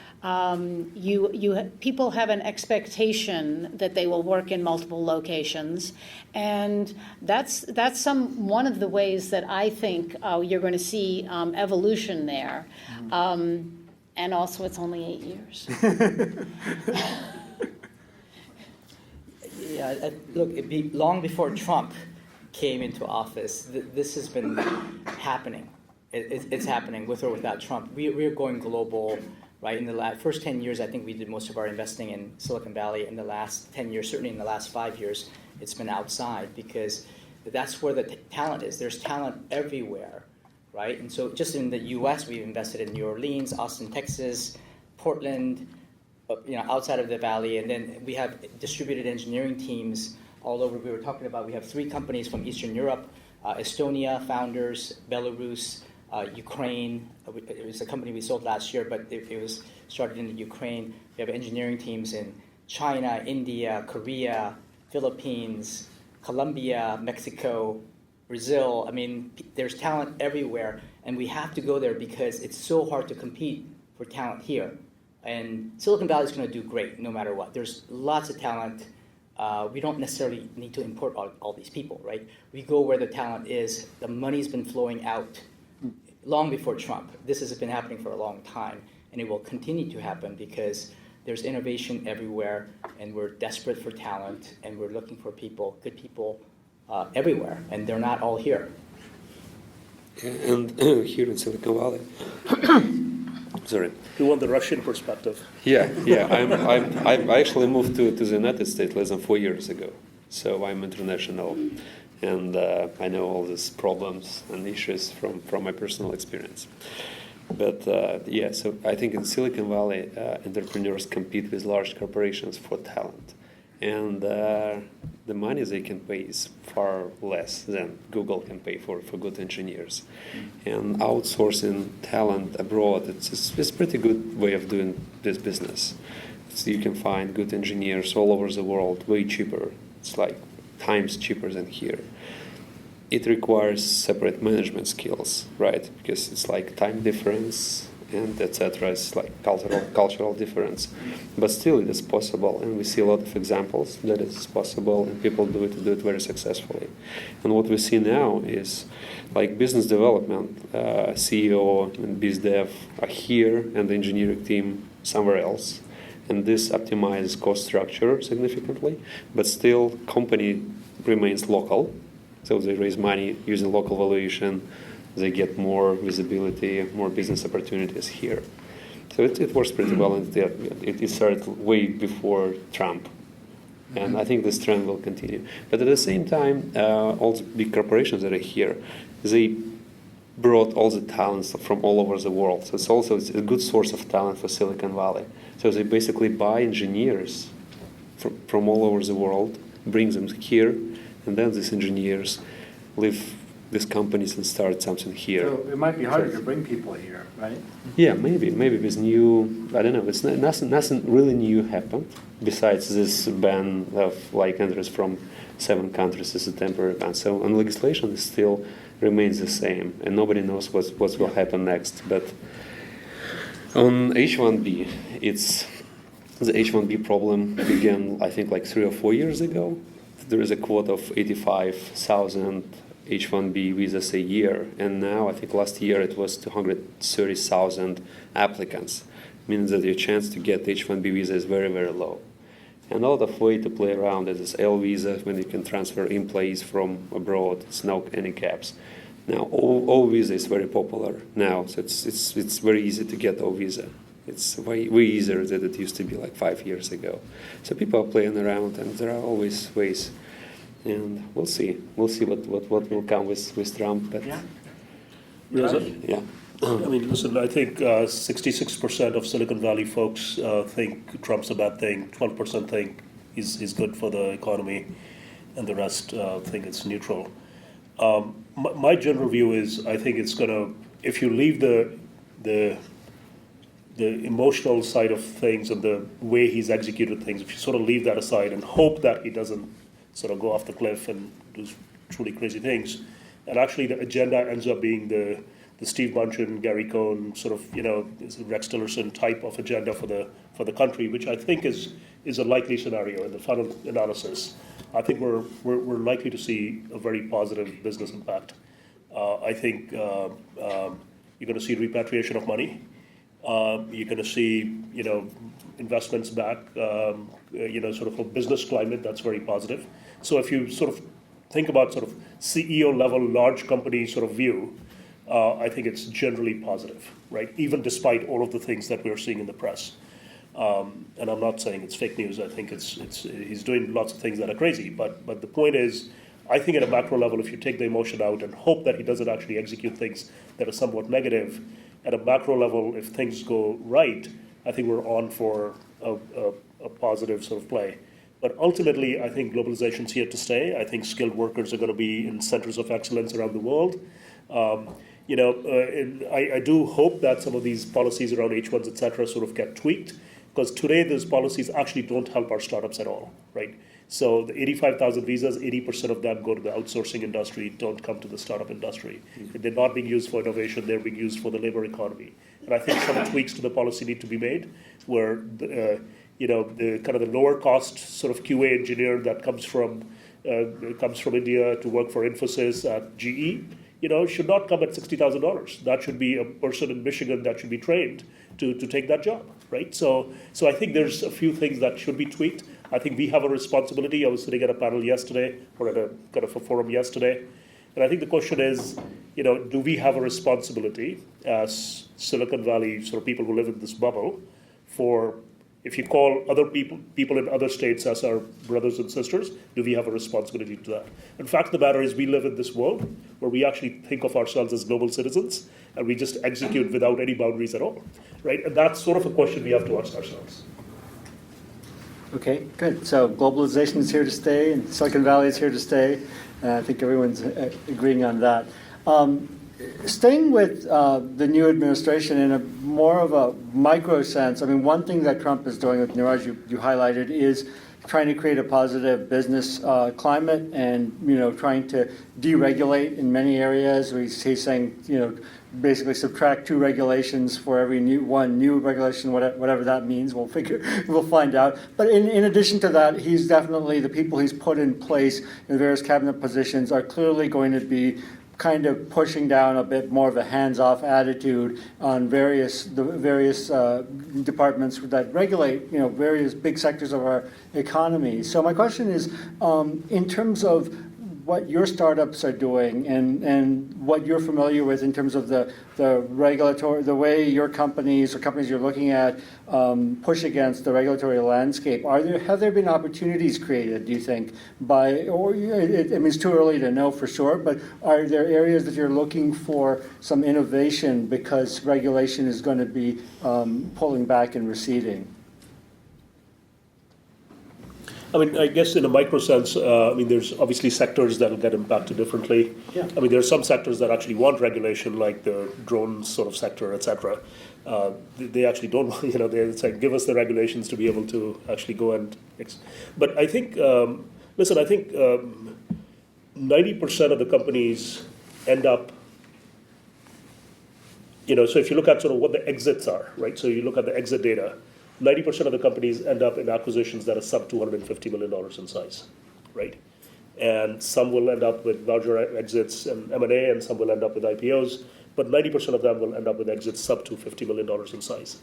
People have an expectation that they will work in multiple locations, and that's one of the ways that I think you're going to see evolution there. And also, it's only 8 years. Yeah, look, long before Trump came into office, this has been happening. It's happening with or without Trump. We're going global, right? In the first 10 years, I think we did most of our investing in Silicon Valley. In the last 10 years, certainly in the last 5 years, it's been outside because that's where the talent is. There's talent everywhere, right? And so just in the U.S., we've invested in New Orleans, Austin, Texas, Portland, outside of the Valley, and then we have distributed engineering teams all over. We were talking about, we have 3 companies from Eastern Europe, Estonia, founders, Belarus, Ukraine. It was a company we sold last year, but it was started in the Ukraine. We have engineering teams in China, India, Korea, Philippines, Colombia, Mexico, Brazil. I mean, there's talent everywhere, and we have to go there because it's so hard to compete for talent here. And Silicon Valley is going to do great no matter what. There's lots of talent. We don't necessarily need to import all these people, right? We go where the talent is. The money's been flowing out long before Trump. This has been happening for a long time, and it will continue to happen because there's innovation everywhere, and we're desperate for talent, and we're looking for people, good people, everywhere, and they're not all here. And here in Silicon Valley. Sorry. You want the Russian perspective? Yeah. I actually moved to the United States less than 4 years ago, so I'm international, and I know all these problems and issues from my personal experience. But so I think in Silicon Valley, entrepreneurs compete with large corporations for talent, and the money they can pay is far less than Google can pay for good engineers. And outsourcing talent abroad, it's a pretty good way of doing this business. So you can find good engineers all over the world, way cheaper. It's like times cheaper than here. It requires separate management skills, right? Because it's like time difference and etc. It's like cultural difference, but still it is possible, and we see a lot of examples that it is possible, and people do it very successfully. And what we see now is like business development, CEO and biz dev are here, and the engineering team somewhere else, and this optimizes cost structure significantly, but still company remains local, so they raise money using local valuation. They get more visibility, more business opportunities here. So it works pretty well, and it started way before Trump. And I think this trend will continue. But at the same time, all the big corporations that are here, they brought all the talents from all over the world. So it's a good source of talent for Silicon Valley. So they basically buy engineers from all over the world, bring them here, and then these engineers leave these companies and start something here. So it might be harder to bring people here, right? Yeah, maybe with new, I don't know, it's nothing really new happened besides this ban of like entries from 7 countries as a temporary ban. So and legislation still remains the same, and nobody knows what will happen next. But on H1B, the H1B problem began, I think, like 3 or 4 years ago. There is a quota of 85,000 H1B visas a year, and now I think last year it was 230,000 applicants, meaning that your chance to get H1B visa is very, very low. And a lot of way to play around is L visa, when you can transfer employees from abroad. It's no any caps. Now O visa is very popular now, so it's very easy to get O visa. It's way easier than it used to be like 5 years ago. So people are playing around, and there are always ways. And we'll see what will come with Trump. But Yeah. I mean, listen, I think 66% of Silicon Valley folks think Trump's a bad thing. 12% think he's good for the economy, and the rest think it's neutral. my general view is, I think it's going to, if you leave the emotional side of things and the way he's executed things, if you sort of leave that aside and hope that he doesn't sort of go off the cliff and do truly crazy things, and actually the agenda ends up being the Steve Mnuchin, Gary Cohn, sort of, Rex Tillerson type of agenda for the country, which I think is a likely scenario in the final analysis. I think we're likely to see a very positive business impact. I think you're going to see repatriation of money. You're going to see, investments back, sort of a business climate that's very positive. So if you sort of think about sort of CEO level, large company sort of view, I think it's generally positive, right? Even despite all of the things that we're seeing in the press. And I'm not saying it's fake news. I think he's doing lots of things that are crazy. But the point is, I think at a macro level, if you take the emotion out and hope that he doesn't actually execute things that are somewhat negative, at a macro level, if things go right, I think we're on for a positive sort of play. But ultimately, I think globalization's here to stay. I think skilled workers are going to be in centers of excellence around the world. I do hope that some of these policies around H1s, et cetera, sort of get tweaked, because today those policies actually don't help our startups at all, right? So the 85,000 visas, 80% of them go to the outsourcing industry, don't come to the startup industry. They're not being used for innovation, they're being used for the labor economy. And I think some tweaks to the policy need to be made, where the kind of the lower cost sort of QA engineer that comes from India to work for Infosys at GE, should not come at $60,000. That should be a person in Michigan that should be trained to take that job, right? So I think there's a few things that should be tweaked. I think we have a responsibility. I was sitting at a panel yesterday, or at a kind of a forum yesterday, and I think the question is, do we have a responsibility as Silicon Valley sort of people who live in this bubble for, if you call other people in other states as our brothers and sisters, do we have a responsibility to that? In fact, the matter is we live in this world where we actually think of ourselves as global citizens, and we just execute without any boundaries at all, right? And that's sort of a question we have to ask ourselves. Okay, good. So globalization is here to stay, and Silicon Valley is here to stay. I think everyone's agreeing on that. Staying with the new administration in a more of a micro sense, I mean, one thing that Trump is doing with Niraj, you highlighted, is trying to create a positive business climate and, trying to deregulate in many areas. He's saying, basically subtract 2 regulations for every new regulation, whatever that means. We'll find out. But in addition to that, he's definitely, the people he's put in place in various cabinet positions are clearly going to be kind of pushing down a bit more of a hands-off attitude on various departments that regulate, various big sectors of our economy. So my question is, in terms of what your startups are doing and what you're familiar with in terms of the regulatory, the way your companies or companies you're looking at push against the regulatory landscape, have there been opportunities created, do you think, it's too early to know for sure, but are there areas that you're looking for some innovation because regulation is going to be pulling back and receding? I mean, I guess in a micro sense, there's obviously sectors that will get impacted differently. Yeah. I mean, there are some sectors that actually want regulation, like the drone sort of sector, et cetera. They actually don't, they say, give us the regulations to be able to actually go and... But I think, I think 90% of the companies end up, so if you look at sort of what the exits are, right? So you look at the exit data, 90% of the companies end up in acquisitions that are sub $250 million in size, right? And some will end up with larger exits and M&A, and some will end up with IPOs, but 90% of them will end up with exits sub $250 million in size.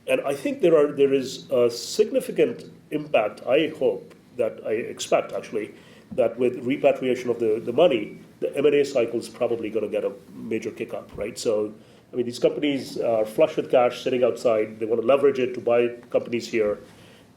And I think there is a significant impact, I expect actually, that with repatriation of the money, the M&A cycle is probably going to get a major kick up, right? So, I mean, these companies are flush with cash sitting outside. They want to leverage it to buy companies here.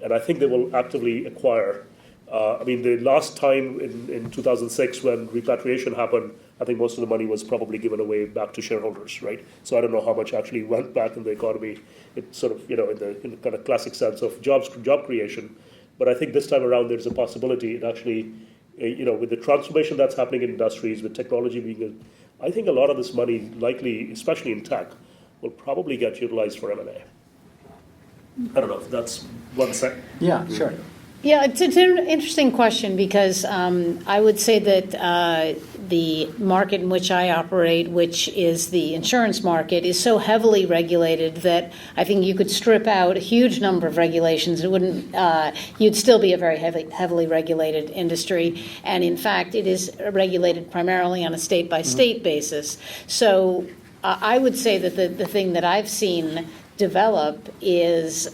And I think they will actively acquire. The last time in 2006 when repatriation happened, I think most of the money was probably given away back to shareholders, right? So I don't know how much actually went back in the economy. It's sort of, in the kind of classic sense of job creation. But I think this time around there's a possibility it actually with the transformation that's happening in industries, with technology I think a lot of this money, likely, especially in tech, will probably get utilized for M&A. I don't know if that's one sec. Yeah, sure. Yeah, it's an interesting question because I would say that the market in which I operate, which is the insurance market, is so heavily regulated that I think you could strip out a huge number of regulations. It wouldn't. You'd still be a very heavily regulated industry, and in fact, it is regulated primarily on a state-by-state basis. So I would say that the thing that I've seen develop is.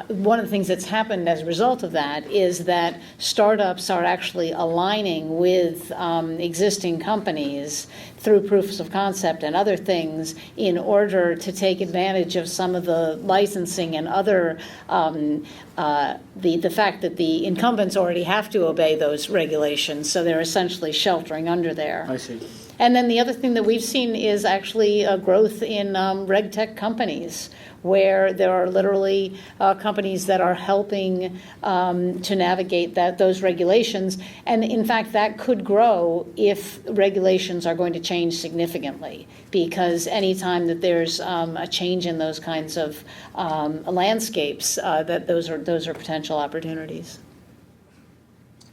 One of the things that's happened as a result of that is that startups are actually aligning with existing companies through proofs of concept and other things in order to take advantage of some of the licensing and other the fact that the incumbents already have to obey those regulations, so they're essentially sheltering under there. I see. And then the other thing that we've seen is actually a growth in reg tech companies, where there are literally companies that are helping to navigate those regulations. And in fact, that could grow if regulations are going to change significantly, because anytime that there's a change in those kinds of landscapes, that those are potential opportunities.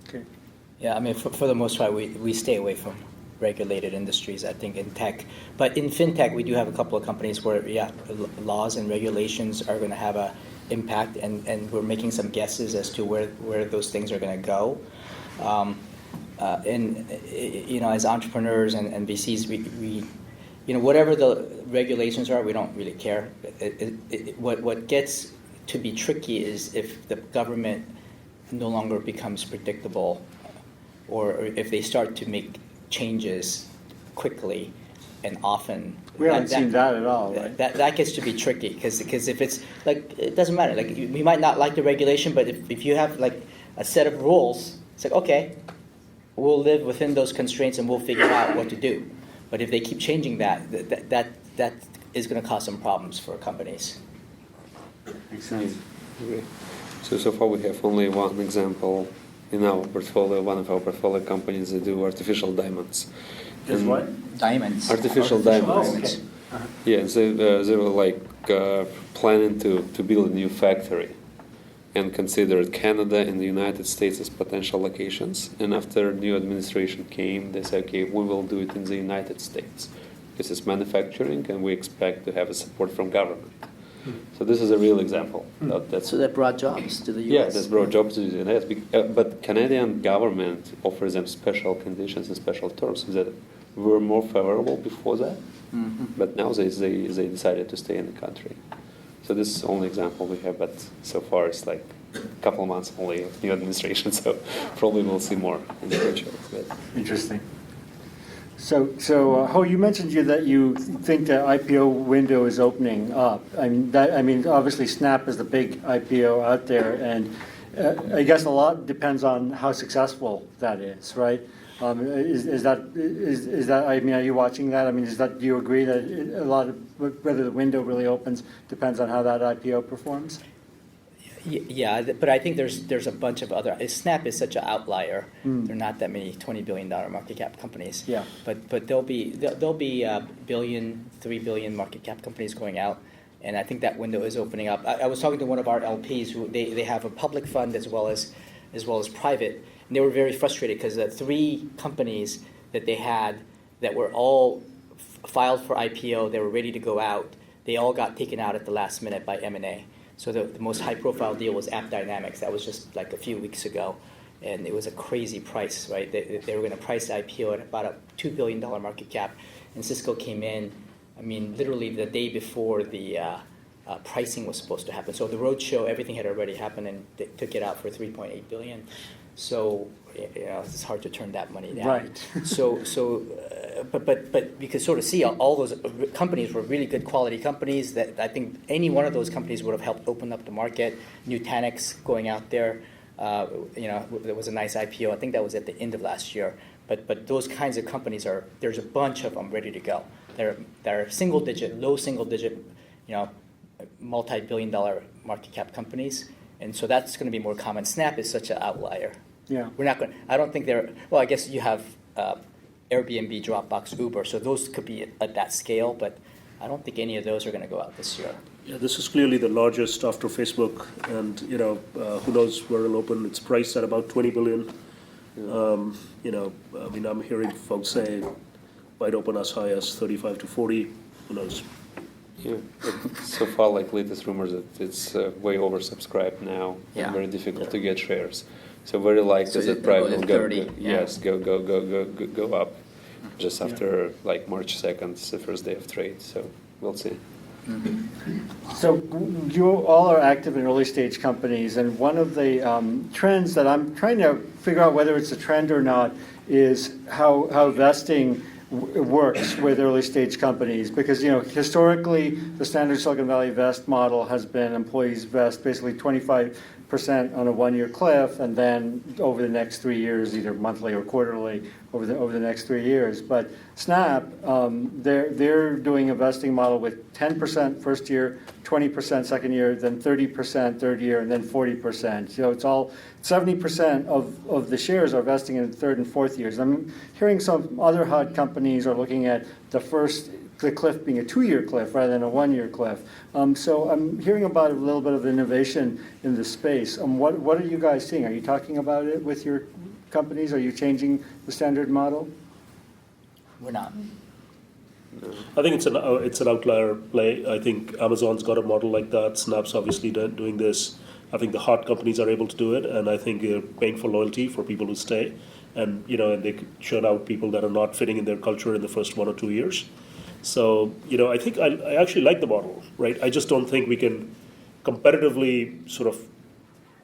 Okay. Yeah, I mean, for the most part, we stay away from regulated industries, I think, in tech. But in fintech, we do have a couple of companies where, laws and regulations are going to have an impact, and we're making some guesses as to where those things are going to go. And, as entrepreneurs and VCs, we whatever the regulations are, we don't really care. What gets to be tricky is if the government no longer becomes predictable, or if they start to make changes quickly and often. We haven't seen that at all, right? That gets to be tricky because if it's like, it doesn't matter. Like, we might not like the regulation, but if you have like a set of rules, it's like, okay, we'll live within those constraints and we'll figure out what to do. But if they keep changing that is going to cause some problems for companies. Makes sense. Okay. So far we have only one example in our portfolio. One of our portfolio companies that do artificial diamonds. Is what? Diamonds. Artificial diamonds. Oh, okay. Uh-huh. Yeah, they were like planning to build a new factory and considered Canada and the United States as potential locations. And after new administration came, they said, okay, we will do it in the United States because it's manufacturing and we expect to have a support from government. So this is a real example. So that brought jobs to the U.S. Yeah, that's brought jobs to the U.S. But Canadian government offers them special conditions and special terms that were more favorable before that. Mm-hmm. But now they decided to stay in the country. So this is the only example we have, but so far it's like a couple of months only of new administration, so probably we'll see more in the future. But. Interesting. So Ho, you mentioned that you think the IPO window is opening up. Obviously Snap is the big IPO out there, and I guess a lot depends on how successful that is, right? Is that? I mean, are you watching that? I mean, do you agree that a lot of whether the window really opens depends on how that IPO performs? Yeah, but I think there's a bunch of other. Snap is such an outlier. There are not that many $20 billion market cap companies. Yeah. But there'll be $1 billion, $3 billion market cap companies going out, and I think that window is opening up. I was talking to one of our LPs who they have a public fund as well as private, and they were very frustrated because the 3 companies that they had that were all filed for IPO, they were ready to go out. They all got taken out at the last minute by M&A. So the most high-profile deal was AppDynamics. That was just like a few weeks ago, and it was a crazy price, right? They were going to price the IPO at about a $2 billion market cap, and Cisco came in, I mean, literally the day before the pricing was supposed to happen. So the roadshow, everything had already happened, and they took it out for $3.8 billion. So it's hard to turn that money down. Right. But you could sort of see all those companies were really good quality companies that I think any one of those companies would have helped open up the market. Nutanix going out there, there was a nice IPO. I think that was at the end of last year. But those kinds of companies there's a bunch of them ready to go. They're low single digit, multi-billion-dollar market cap companies. And so that's going to be more common. Snap is such an outlier. Yeah. We're not going. I don't think they're. Well, I guess you have Airbnb, Dropbox, Uber, so those could be at that scale, but I don't think any of those are going to go out this year. Yeah, this is clearly the largest after Facebook, and who knows where it'll open. It's priced at about 20 billion. I mean, I'm hearing folks say might open as high as 35 to 40. Who knows? Yeah, but so far, like latest rumors that it's way oversubscribed now, Yeah. and very difficult to get shares. So very likely So that it- price about will go, 30, yeah. yes, go up just after like March 2nd, it's the first day of trade. So we'll see. So you all are active in early stage companies, and one of the trends that I'm trying to figure out whether it's a trend or not is how vesting works with early stage companies, because historically the standard Silicon Valley vest model has been employees vest basically 25% on a 1-year cliff, and then over the next 3 years, either monthly or quarterly, over the next 3 years. But Snap, they're doing a vesting model with 10% first year, 20% second year, then 30% third year, and then 40%. So it's all 70% of the shares are vesting in third and fourth years. I'm hearing some other hot companies are looking at the cliff being a 2-year cliff rather than a 1-year cliff. So I'm hearing about a little bit of innovation in the space. What are you guys seeing? Are you talking about it with your companies? Are you changing the standard model? We're not. I think it's an outlier play. I think Amazon's got a model like that. Snap's obviously doing this. I think the hot companies are able to do it, and I think they're paying for loyalty for people who stay, and and they churn out people that are not fitting in their culture in the first 1 or 2 years. So I think I actually like the model, right? I just don't think we can competitively sort of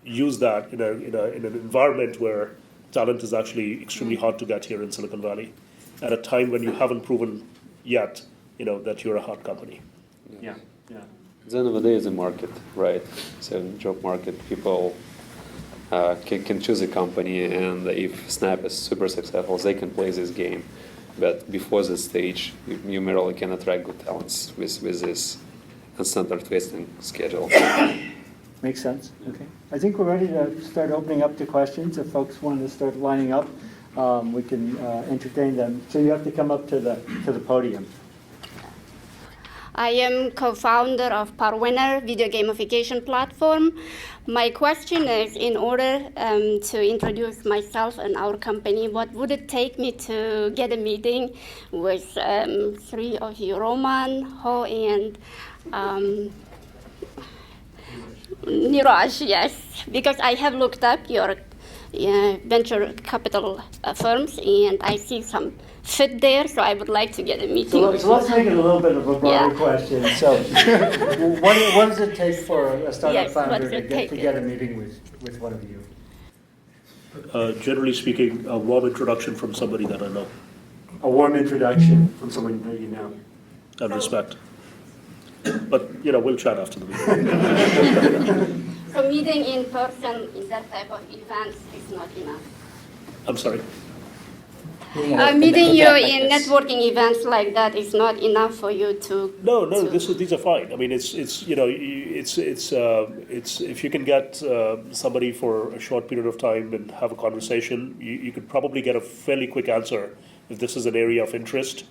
use that in an environment where talent is actually extremely hard to get here in Silicon Valley, at a time when you haven't proven yet, that you're a hot company. Yeah. At the end of the day, it's a market, right? So job market, people can choose a company, and if Snap is super successful, they can play this game. But before this stage, you merely can attract good talents with this unstandard vesting schedule. Makes sense. Okay. I think we're ready to start opening up to questions. If folks want to start lining up, we can entertain them. So you have to come up to the podium. I am co-founder of Parwinner video gamification platform. My question is, in order to introduce myself and our company, what would it take me to get a meeting with 3 of you, Roman, Ho, and Niraj? Yes, because I have looked up your venture capital firms, and I see some fit there, so I would like to get a meeting. So let's make it a little bit of a broader question. So what does it take for a startup founder to get a meeting with one of you? Generally speaking, a warm introduction from somebody that I know. A warm introduction from someone that you know. And respect. But, we'll chat after the meeting. So meeting in person in that type of events is not enough. I'm sorry? Meeting you in networking events like that is not enough for you to. No, these are fine. I mean, it's if you can get somebody for a short period of time and have a conversation, you could probably get a fairly quick answer if this is an area of interest,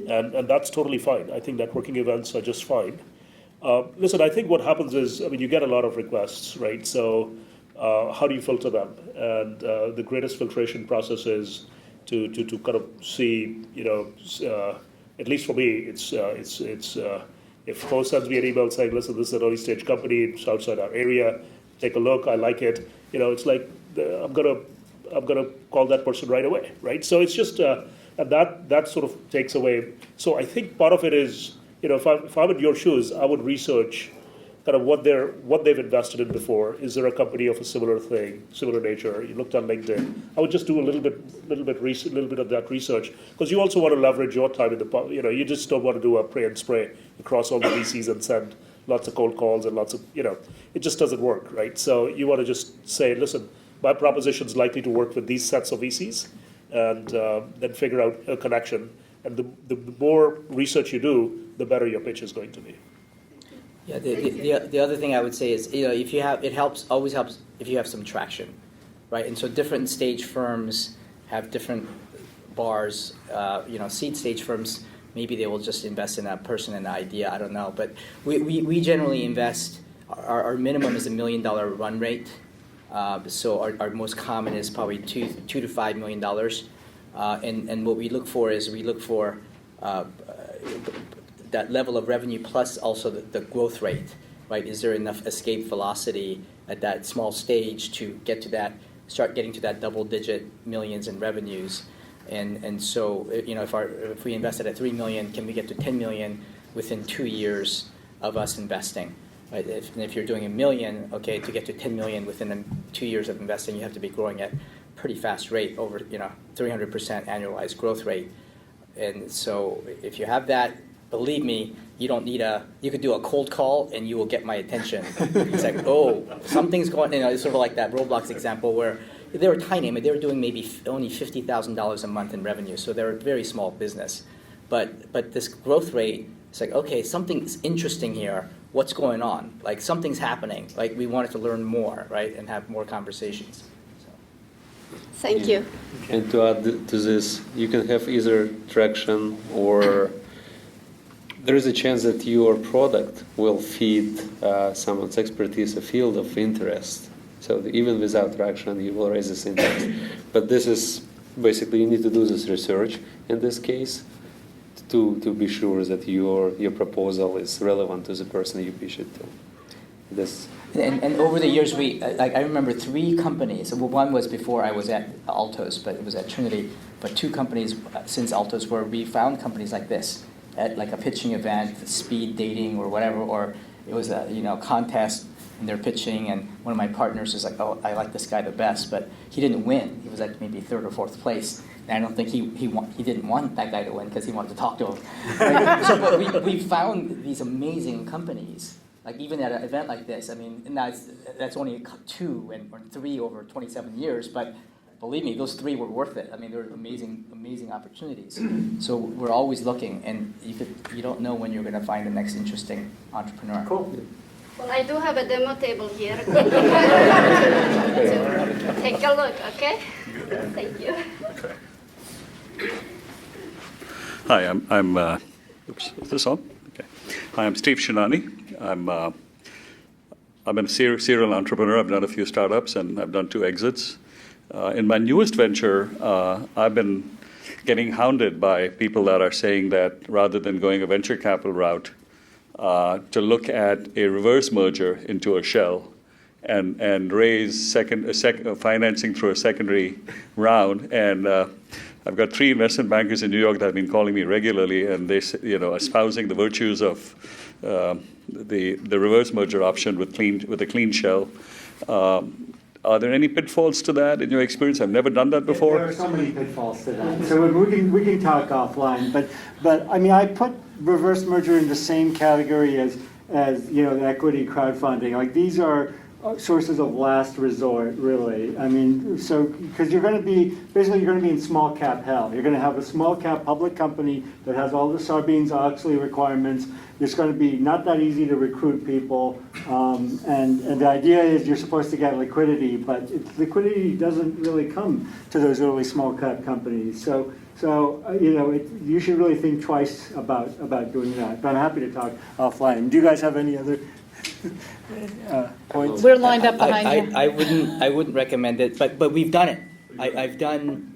and that's totally fine. I think networking events are just fine. Listen, I think what happens is, you get a lot of requests, right? So how do you filter them? And the greatest filtration process is to kind of see, at least for me, it's if Ho sends me an email saying, listen, this is an early stage company, it's outside our area, take a look, I like it, it's like I'm gonna call that person right away, right? So it's just and that sort of takes away. So I think part of it is, if I'm in your shoes, I would research kind of what they've invested in before. Is there a company of a similar nature? You looked on LinkedIn. I would just do a little bit of that research, because you also want to leverage your time in the you just don't want to do a pray and spray across all the VCs and send lots of cold calls and lots of it just doesn't work, right? So you want to just say, listen, my proposition is likely to work with these sets of VCs, and then figure out a connection. And the more research you do, the better your pitch is going to be. Yeah, the other thing I would say is, always helps if you have some traction, right? And so different stage firms have different bars. Seed stage firms, maybe they will just invest in a person and an idea. I don't know, but we generally invest. Our minimum is $1 million run rate. So our most common is probably $2 to $5 million. And what we look for is that level of revenue plus also the growth rate, right? Is there enough escape velocity at that small stage to start getting to that double-digit millions in revenues? And so if we invested at $3 million, can we get to $10 million within 2 years of us investing? Right? If you're doing $1 million, okay, to get to $10 million within 2 years of investing, you have to be growing at pretty fast rate, over 300% annualized growth rate. And so if you have that, believe me, you could do a cold call and you will get my attention. It's like, oh, something's going, it's sort of like that Roblox example where they were tiny. I mean, they were doing maybe only $50,000 a month in revenue, so they're a very small business. But this growth rate, it's like, okay, something's interesting here. What's going on? Like, something's happening. Like, we wanted to learn more, right, and have more conversations. Thank you. And to add to this, you can have either traction or there is a chance that your product will feed someone's expertise, a field of interest. So even without traction, you will raise this interest. But this is basically, you need to do this research in this case to be sure that your proposal is relevant to the person you pitch it to. And over the years, I remember 3 companies. Well, one was before I was at Altos, but it was at Trinity. But 2 companies since Altos where we found companies like this at like a pitching event, speed dating or whatever, or it was a contest and they're pitching, and one of my partners is like, oh, I like this guy the best, but he didn't win. He was like maybe 3rd or 4th place. And I don't think he didn't want that guy to win because he wanted to talk to him. Right? So but we found these amazing companies. Like even at an event like this, I mean, and that's only 2 or 3 over 27 years, but believe me, those 3 were worth it. I mean, they were amazing opportunities. So we're always looking, and you don't know when you're going to find the next interesting entrepreneur. Cool. Well, I do have a demo table here. Take a look, okay? Thank you. Hi, I'm oops, is this on? Okay. Hi, I'm Steve Shinani. I'm a serial entrepreneur. I've done a few startups and I've done 2 exits. In my newest venture, I've been getting hounded by people that are saying that rather than going a venture capital route, to look at a reverse merger into a shell and raise financing through a secondary round. And I've got 3 investment bankers in New York that have been calling me regularly, and they, espousing the virtues of the reverse merger option with a clean shell. Are there any pitfalls to that in your experience? I've never done that before. There are so many pitfalls to that. So we can talk offline. But I mean, I put reverse merger in the same category as the equity crowdfunding. Like these are sources of last resort, really. I mean, so because you're going to be in small cap hell. You're going to have a small cap public company that has all the Sarbanes-Oxley requirements. It's going to be not that easy to recruit people, and the idea is you're supposed to get liquidity, but liquidity doesn't really come to those early small cap companies. So you should really think twice about doing that. But I'm happy to talk offline. Do you guys have any other points? We're lined up behind you. I wouldn't recommend it, but we've done it. I've done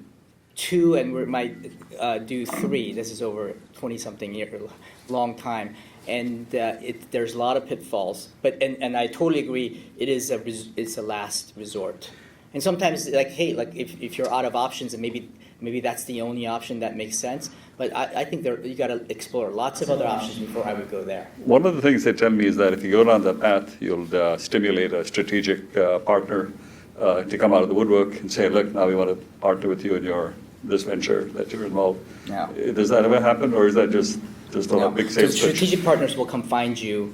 2, and we might do 3. This is over 20-something year, long time, and there's a lot of pitfalls. But I totally agree. It's a last resort, and sometimes if you're out of options, and maybe that's the only option that makes sense. But I think you got to explore lots of other options before I would go there. One of the things they tell me is that if you go down that path, you'll stimulate a strategic partner to come out of the woodwork and say, look, now we want to partner with you in this venture that you're involved. Yeah. Does that ever happen, or is that just a big sales pitch? Strategic partners will come find you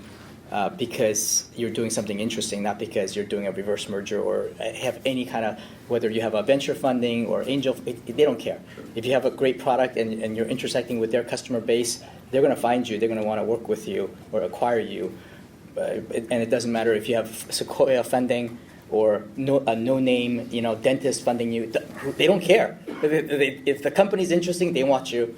because you're doing something interesting, not because you're doing a reverse merger or have any kind of, whether you have a venture funding or angel, they don't care. If you have a great product and you're intersecting with their customer base, they're going to find you, they're going to want to work with you or acquire you. And it doesn't matter if you have Sequoia funding or a no-name, dentist funding you. They don't care. If the company's interesting, they want you.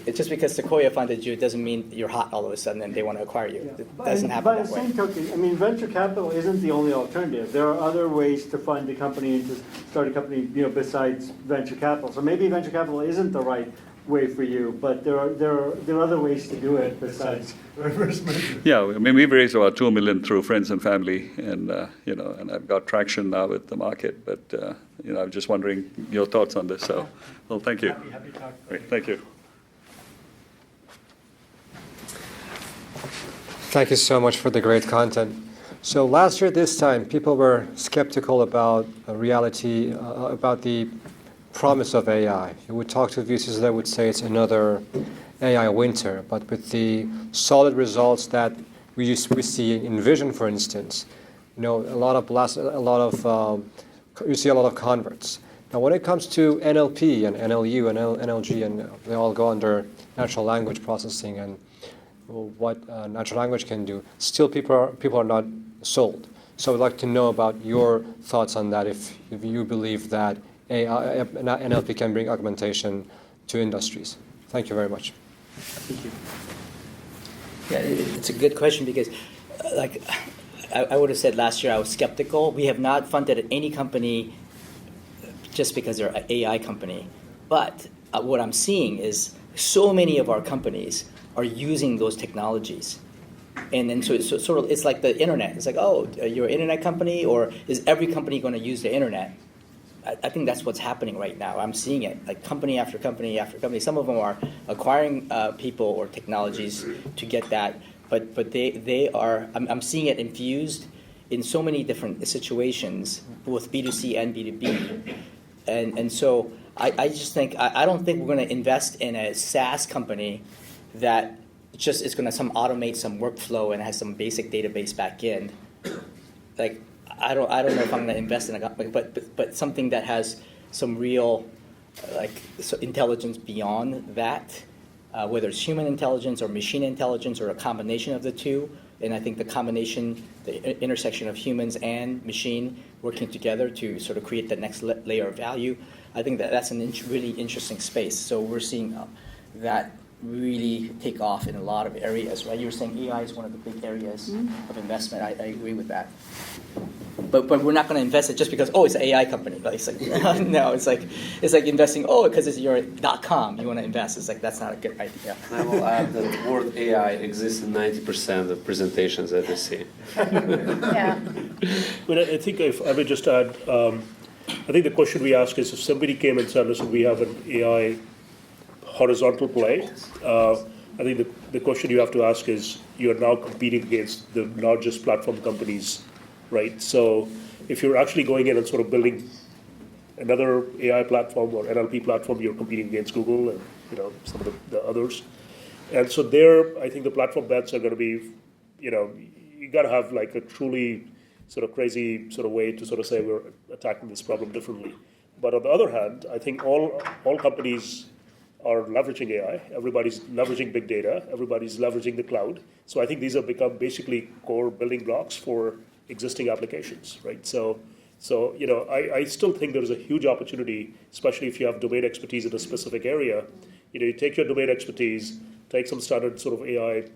It's just because Sequoia funded you, it doesn't mean you're hot all of a sudden and they want to acquire you. It doesn't happen that way. By the same token, venture capital isn't the only alternative. There are other ways to fund a company and to start a company, besides venture capital. So maybe venture capital isn't the right way for you, but there are other ways to do it besides reverse merger. Yeah, we've raised about $2 million through friends and family, and and I've got traction now with the market. But I'm just wondering your thoughts on this. So, well, thank you. Happy to talk. Great, thank you. Thank you so much for the great content. So last year this time, people were skeptical about reality, about the promise of AI. You would talk to VCs that would say it's another AI winter, but with the solid results that we see in Vision, for instance, you see a lot of converts. Now, when it comes to NLP and NLU and NLG, and they all go under natural language processing and what natural language can do, still people are not sold. So I'd like to know about your thoughts on that, if you believe that AI, NLP can bring augmentation to industries. Thank you very much. Thank you. Yeah, it's a good question because, I would have said last year I was skeptical. We have not funded any company just because they're an AI company. But what I'm seeing is so many of our companies are using those technologies. And then so it's like the internet. It's like, oh, you're an internet company, or is every company going to use the internet? I think that's what's happening right now. I'm seeing it, like company after company after company. Some of them are acquiring people or technologies to get that, but they are. I'm seeing it infused in so many different situations, both B2C and B2B, and so I just think I don't think we're going to invest in a SaaS company that just is going to automate some workflow and has some basic database back end. Like, I don't know if I'm going to invest in a company, but something that has some real intelligence beyond that, whether it's human intelligence or machine intelligence or a combination of the two. And I think the combination, the intersection of humans and machine working together to sort of create the next layer of value, I think that's a really interesting space. So we're seeing that really take off in a lot of areas, right? You were saying AI is one of the big areas of investment. I agree with that. But we're not going to invest it just because, it's an AI company. Like, it's like, no, it's like investing, because it's your .com, you want to invest. It's like, that's not a good idea. I will add that the word AI exists in 90% of presentations that I see. Yeah. But I think if I would just add, I think the question we ask is, if somebody came and said, listen, we have an AI horizontal play, I think the question you have to ask is, you're now competing against the largest platform companies, right? So if you're actually going in and sort of building another AI platform or NLP platform, you're competing against Google and some of the others. And so there, I think the platform bets are going to be, you got to have like a truly sort of crazy sort of way to sort of say we're attacking this problem differently. But on the other hand, I think all companies are leveraging AI. Everybody's leveraging big data. Everybody's leveraging the cloud. So I think these have become basically core building blocks for existing applications, right? So I still think there is a huge opportunity, especially if you have domain expertise in a specific area. You take your domain expertise, take some standard sort of AI,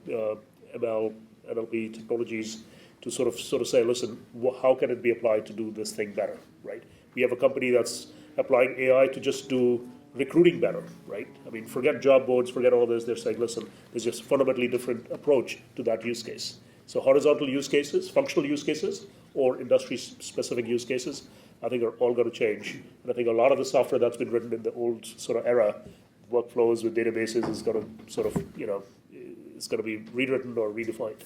ML, NLP technologies to sort of say, listen, how can it be applied to do this thing better, right? We have a company that's applying AI to just do recruiting better, right? I mean, forget job boards, forget all this. They're saying, listen, there's just a fundamentally different approach to that use case. So horizontal use cases, functional use cases, or industry-specific use cases, I think are all going to change. And I think a lot of the software that's been written in the old sort of era, workflows with databases, is going to sort of, it's going to be rewritten or redefined.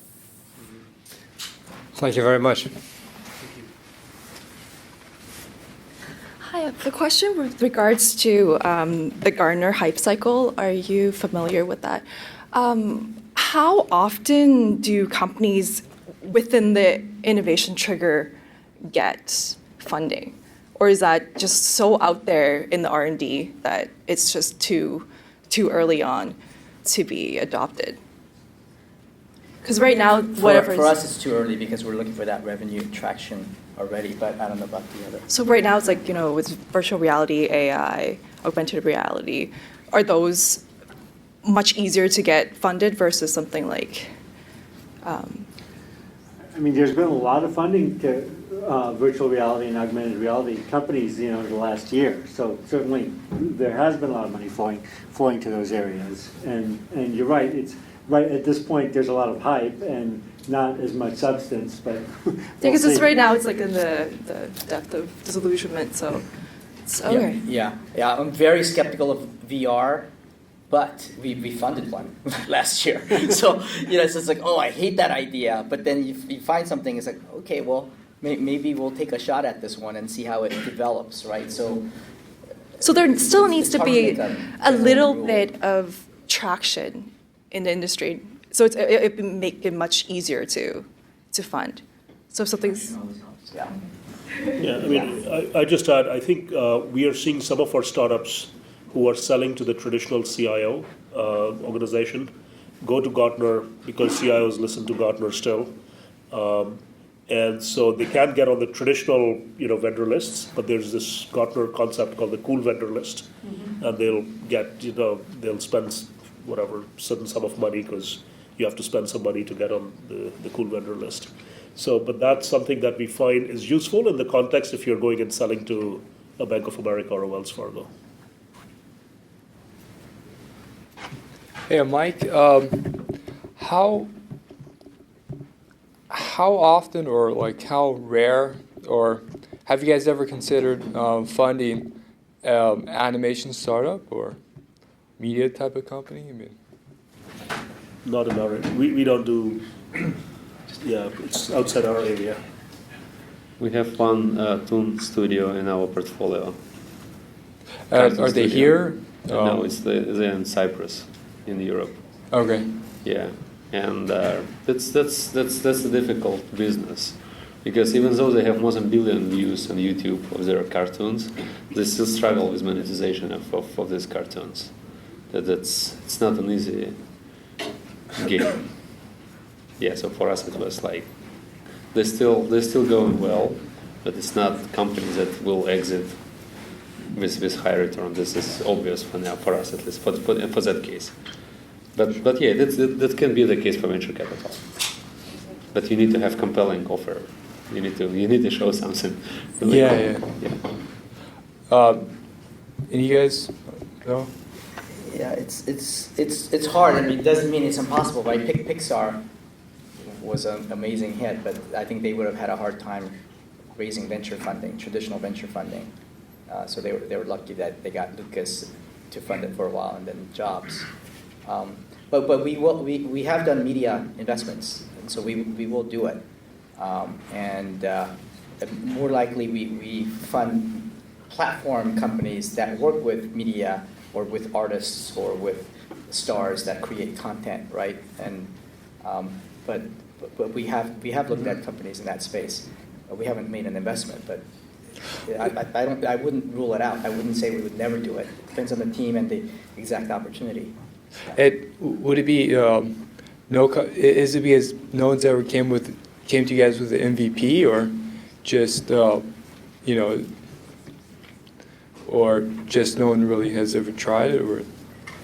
Thank you very much. Hi, the question with regards to the Gartner hype cycle, are you familiar with that? How often do companies within the innovation trigger get funding? Or is that just so out there in the R&D that it's just too early on to be adopted? Because right now, whatever For us, it's too early because we're looking for that revenue traction already, but I don't know about the other. So right now, it's like, with virtual reality, AI, augmented reality, are those much easier to get funded versus something like... I mean, there's been a lot of funding to virtual reality and augmented reality companies, in the last year. So certainly there has been a lot of money flowing to those areas. And you're right, it's right at this point there's a lot of hype and not as much substance, but Because it's right now, it's like in the depth of disillusionment, so it's okay. Yeah, I'm very skeptical of VR. But we funded one last year. So, it's just like, oh, I hate that idea. But then you find something, it's like, okay, well, maybe we'll take a shot at this one and see how it develops, right? So there still needs to be a little rule. bit of traction in the industry. So it would make it much easier to fund. So if something's... Yeah. Yeah, I mean, I just add, I think we are seeing some of our startups who are selling to the traditional CIO organization go to Gartner because CIOs listen to Gartner still. And so they can't get on the traditional, vendor lists, but there's this Gartner concept called the cool vendor list. Mm-hmm. And they'll get, they'll spend whatever, certain sum of money because you have to spend some money to get on the cool vendor list. So, but that's something that we find is useful in the context if you're going and selling to a Bank of America or a Wells Fargo. Hey, Mike, how often or like how rare or have you guys ever considered funding animation startup or media type of company? I mean, not in our area. We don't do, it's outside our area. We have one toon studio in our portfolio. are they here? No, they're in Cyprus, in Europe. Okay. Yeah, and that's a difficult business, because even though they have more than 1 billion views on YouTube of their cartoons, they still struggle with monetization of these cartoons. It's not an easy game. Yeah, so for us it was like they're still going well, but it's not companies that will exit with high return. This is obvious for now, for us at least, for that case. But yeah, that can be the case for venture capital. But you need to have compelling offer. You need to show something. Really yeah. And you guys know? Yeah, it's hard. I mean, it doesn't mean it's impossible, right? Pixar was an amazing hit, but I think they would have had a hard time raising venture funding, traditional venture funding. So they were lucky that they got Lucas to fund it for a while, and then Jobs. But we have done media investments, and so we will do it. And more likely we fund platform companies that work with media or with artists or with stars that create content, right? And but we have looked at companies in that space. We haven't made an investment, but I wouldn't rule it out. I wouldn't say we would never do it. It depends on the team and the exact opportunity. Would it be is it because no one's ever came to you guys with an MVP, or just or just no one really has ever tried it, or?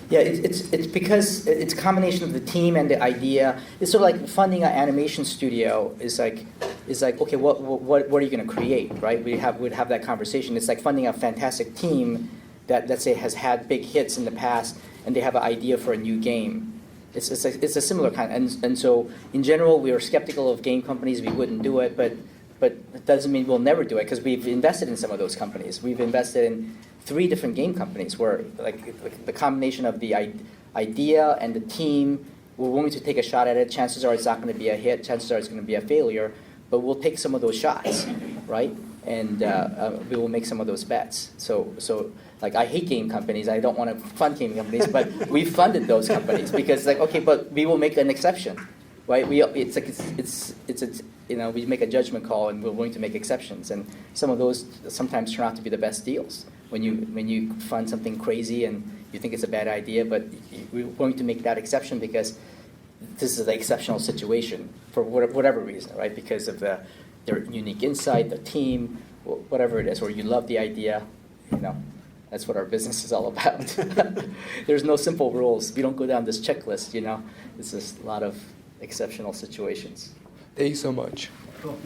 Yeah, it's because it's a combination of the team and the idea. It's sort of like funding an animation studio is like okay, what are you going to create, right? we'd have that conversation. It's like funding a fantastic team that, let's say, has had big hits in the past, and they have an idea for a new game. It's a similar kind, and so in general we are skeptical of game companies. We wouldn't do it, but it doesn't mean we'll never do it, because we've invested in some of those companies. We've invested in 3 different game companies where like the combination of the idea and the team, we're willing to take a shot at it. Chances are it's not going to be a hit. Chances are it's going to be a failure, but we'll take some of those shots, right? And we will make some of those bets. So like, I hate game companies. I don't want to fund game companies, but we funded those companies because okay, but we will make an exception, right? We make a judgment call, and we're willing to make exceptions. And some of those sometimes turn out to be the best deals when you fund something crazy and you think it's a bad idea, but we're going to make that exception because this is an exceptional situation for whatever reason, right? Because of their unique insight, the team, whatever it is, or you love the idea, that's what our business is all about. There's no simple rules. We don't go down this checklist, It's just a lot of exceptional situations. Thank you so much. Cool.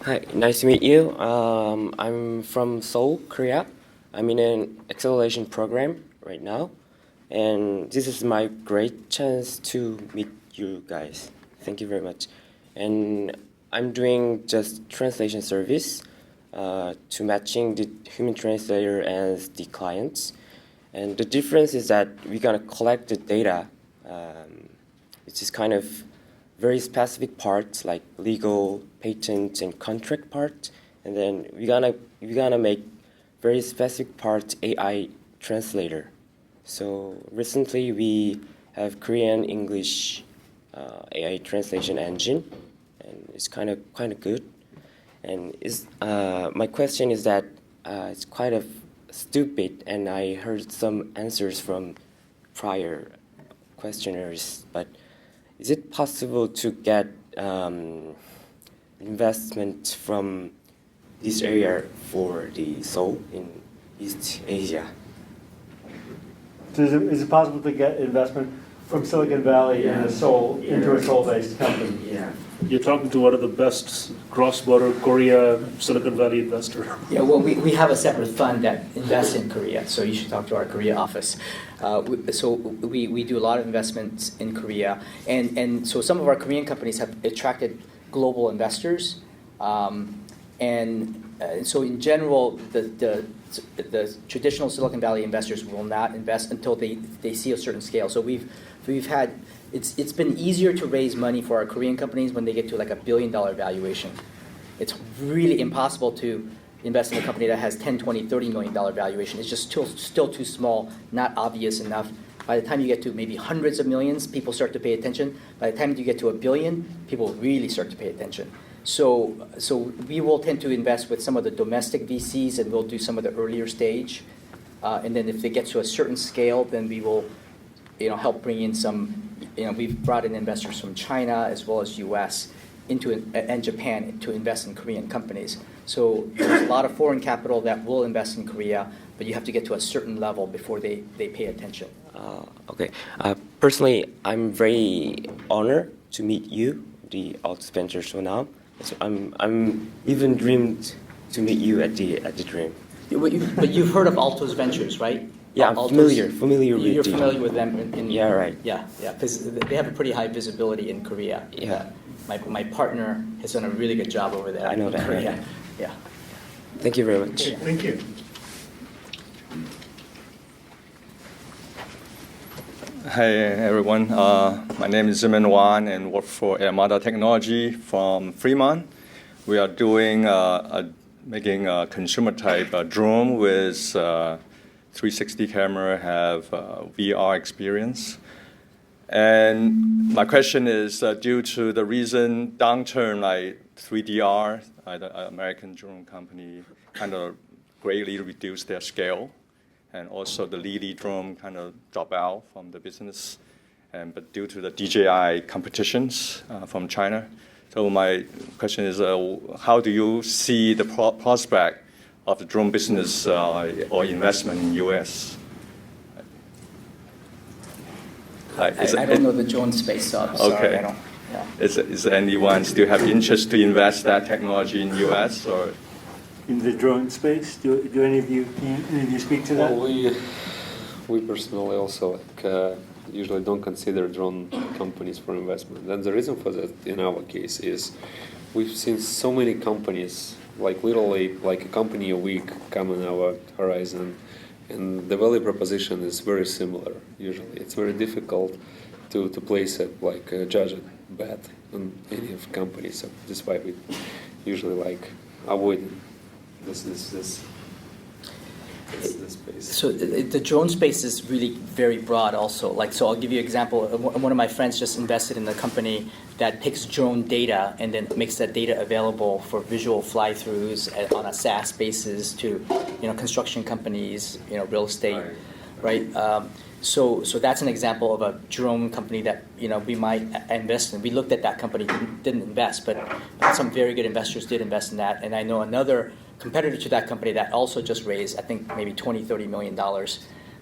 Hi, nice to meet you. I'm from Seoul, Korea. I'm in an acceleration program right now, and this is my great chance to meet you guys. Thank you very much. And I'm doing just translation service to matching the human translator and the clients. And the difference is that we're gonna collect the data, which is kind of very specific parts like legal, patent, and contract part, and then we're gonna make very specific parts AI translator. So recently we have Korean English AI translation engine, and it's kind of good. And my question is that it's quite of stupid, and I heard some answers from prior questioners, but is it possible to get investment from this area for the Seoul in East Asia? So is it possible to get investment from Silicon Valley into a Seoul-based company? Yeah. You're talking to one of the best cross-border Korea Silicon Valley investor. Yeah, well, we have a separate fund that invests in Korea, so you should talk to our Korea office. So we do a lot of investments in Korea, and so some of our Korean companies have attracted global investors, and so in general, the traditional Silicon Valley investors will not invest until they see a certain scale. So we've had. It's been easier to raise money for our Korean companies when they get to like $1 billion valuation. It's really impossible to invest in a company that has $10, $20, $30 million valuation. It's just still too small, not obvious enough. By the time you get to maybe hundreds of millions, people start to pay attention. By the time you get to $1 billion, people really start to pay attention. So we will tend to invest with some of the domestic VCs, and we'll do some of the earlier stage. And then if they get to a certain scale, then we will help bring in some. We've brought in investors from China as well as U.S. and Japan to invest in Korean companies. So there's a lot of foreign capital that will invest in Korea, but you have to get to a certain level before they pay attention. Okay. Personally, I'm very honored to meet you, the Altus Ventures so now. So I'm even dreamed to meet you at the dream. But you've heard of Altus Ventures, right? Yeah, I'm familiar with You're familiar with them yeah, right. Yeah, because they have a pretty high visibility in Korea. Yeah. My partner has done a really good job over there. I know in that. Korea. Right. Yeah. Thank you very much. Okay, thank you. Hi everyone, my name is Zimin Wan and work for Armada Technology from Fremont. We are doing making a consumer type drone with 360 camera, have VR experience. And my question is, due to the recent downturn, like 3DR, the American drone company, kind of greatly reduced their scale. And also the Lily drone kind of dropped out from the business, but due to the DJI competitions from China. So my question is, how do you see the prospect of the drone business or investment in U.S.? I don't know the drone space, so I'm sorry. Okay. I don't. Yeah. Is anyone still have interest to invest that technology in U.S. or? In the drone space, do any of you speak to that? Well, we personally also usually don't consider drone companies for investment. And the reason for that, in our case, is we've seen so many companies, like literally like a company a week, come on our horizon, and the value proposition is very similar. Usually, it's very difficult to place it like a judge bet on any of companies. So that's why we usually like avoiding this space. So the drone space is really very broad also. So I'll give you an example. One of my friends just invested in a company that picks drone data and then makes that data available for visual fly-throughs on a SaaS basis to construction companies, real estate. right? So that's an example of a drone company that we might invest in. We looked at that company, didn't invest, but some very good investors did invest in that. And I know another competitor to that company that also just raised, I think maybe $20-30 million.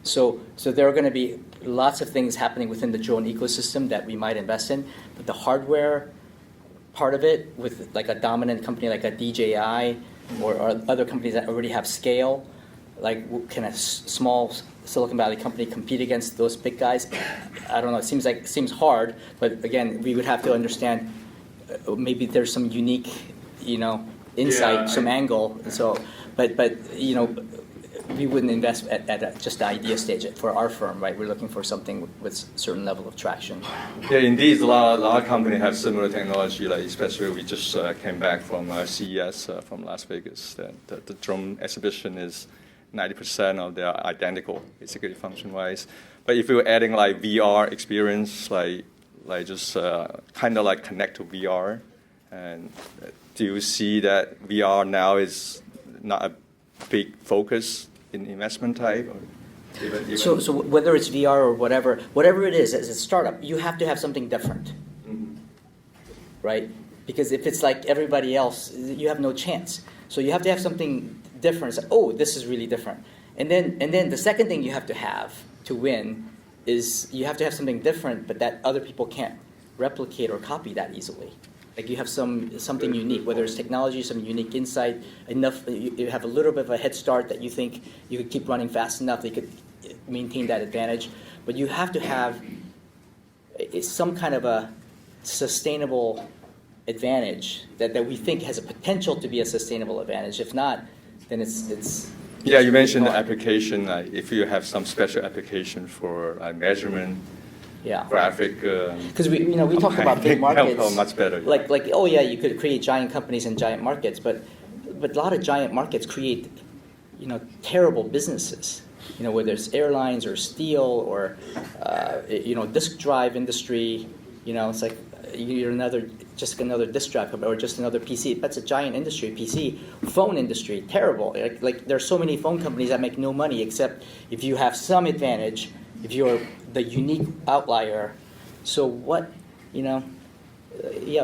So there are going to be lots of things happening within the drone ecosystem that we might invest in. But the hardware part of it, with like a dominant company like a DJI or other companies that already have scale, like can a small Silicon Valley company compete against those big guys? I don't know. It seems hard, but again, we would have to understand maybe there's some unique, insight, some angle. So, but we wouldn't invest at just the idea stage for our firm, right? We're looking for something with a certain level of traction. Yeah, indeed, a lot of companies have similar technology. Like especially, we just came back from CES from Las Vegas. The drone exhibition is 90% of they're identical, basically function-wise. But if you're adding like VR experience, like just kind of like connect to VR, and do you see that VR now is not a big focus in investment type? Or even So whether it's VR or whatever it is, as a startup, you have to have something different, right? Because if it's like everybody else, you have no chance. So you have to have something different. It's like, oh, this is really different. And then the second thing you have to win is you have to have something different, but that other people can't replicate or copy that easily. Like you have something unique, whether it's technology, some unique insight, enough you have a little bit of a head start that you think you could keep running fast enough that you could maintain that advantage. But you have to have some kind of a sustainable advantage that we think has a potential to be a sustainable advantage. If not, then it's yeah, you mentioned the application. If you have some special application for measurement, graphic. Because we talk about big markets. Much better. Like oh yeah, you could create giant companies and giant markets, but a lot of giant markets create terrible businesses. Whether it's airlines or steel or disk drive industry. It's like you're just another disk drive or just another PC. That's a giant industry. PC, phone industry, terrible. Like there's so many phone companies that make no money except if you have some advantage, if you're the unique outlier. So what, yeah,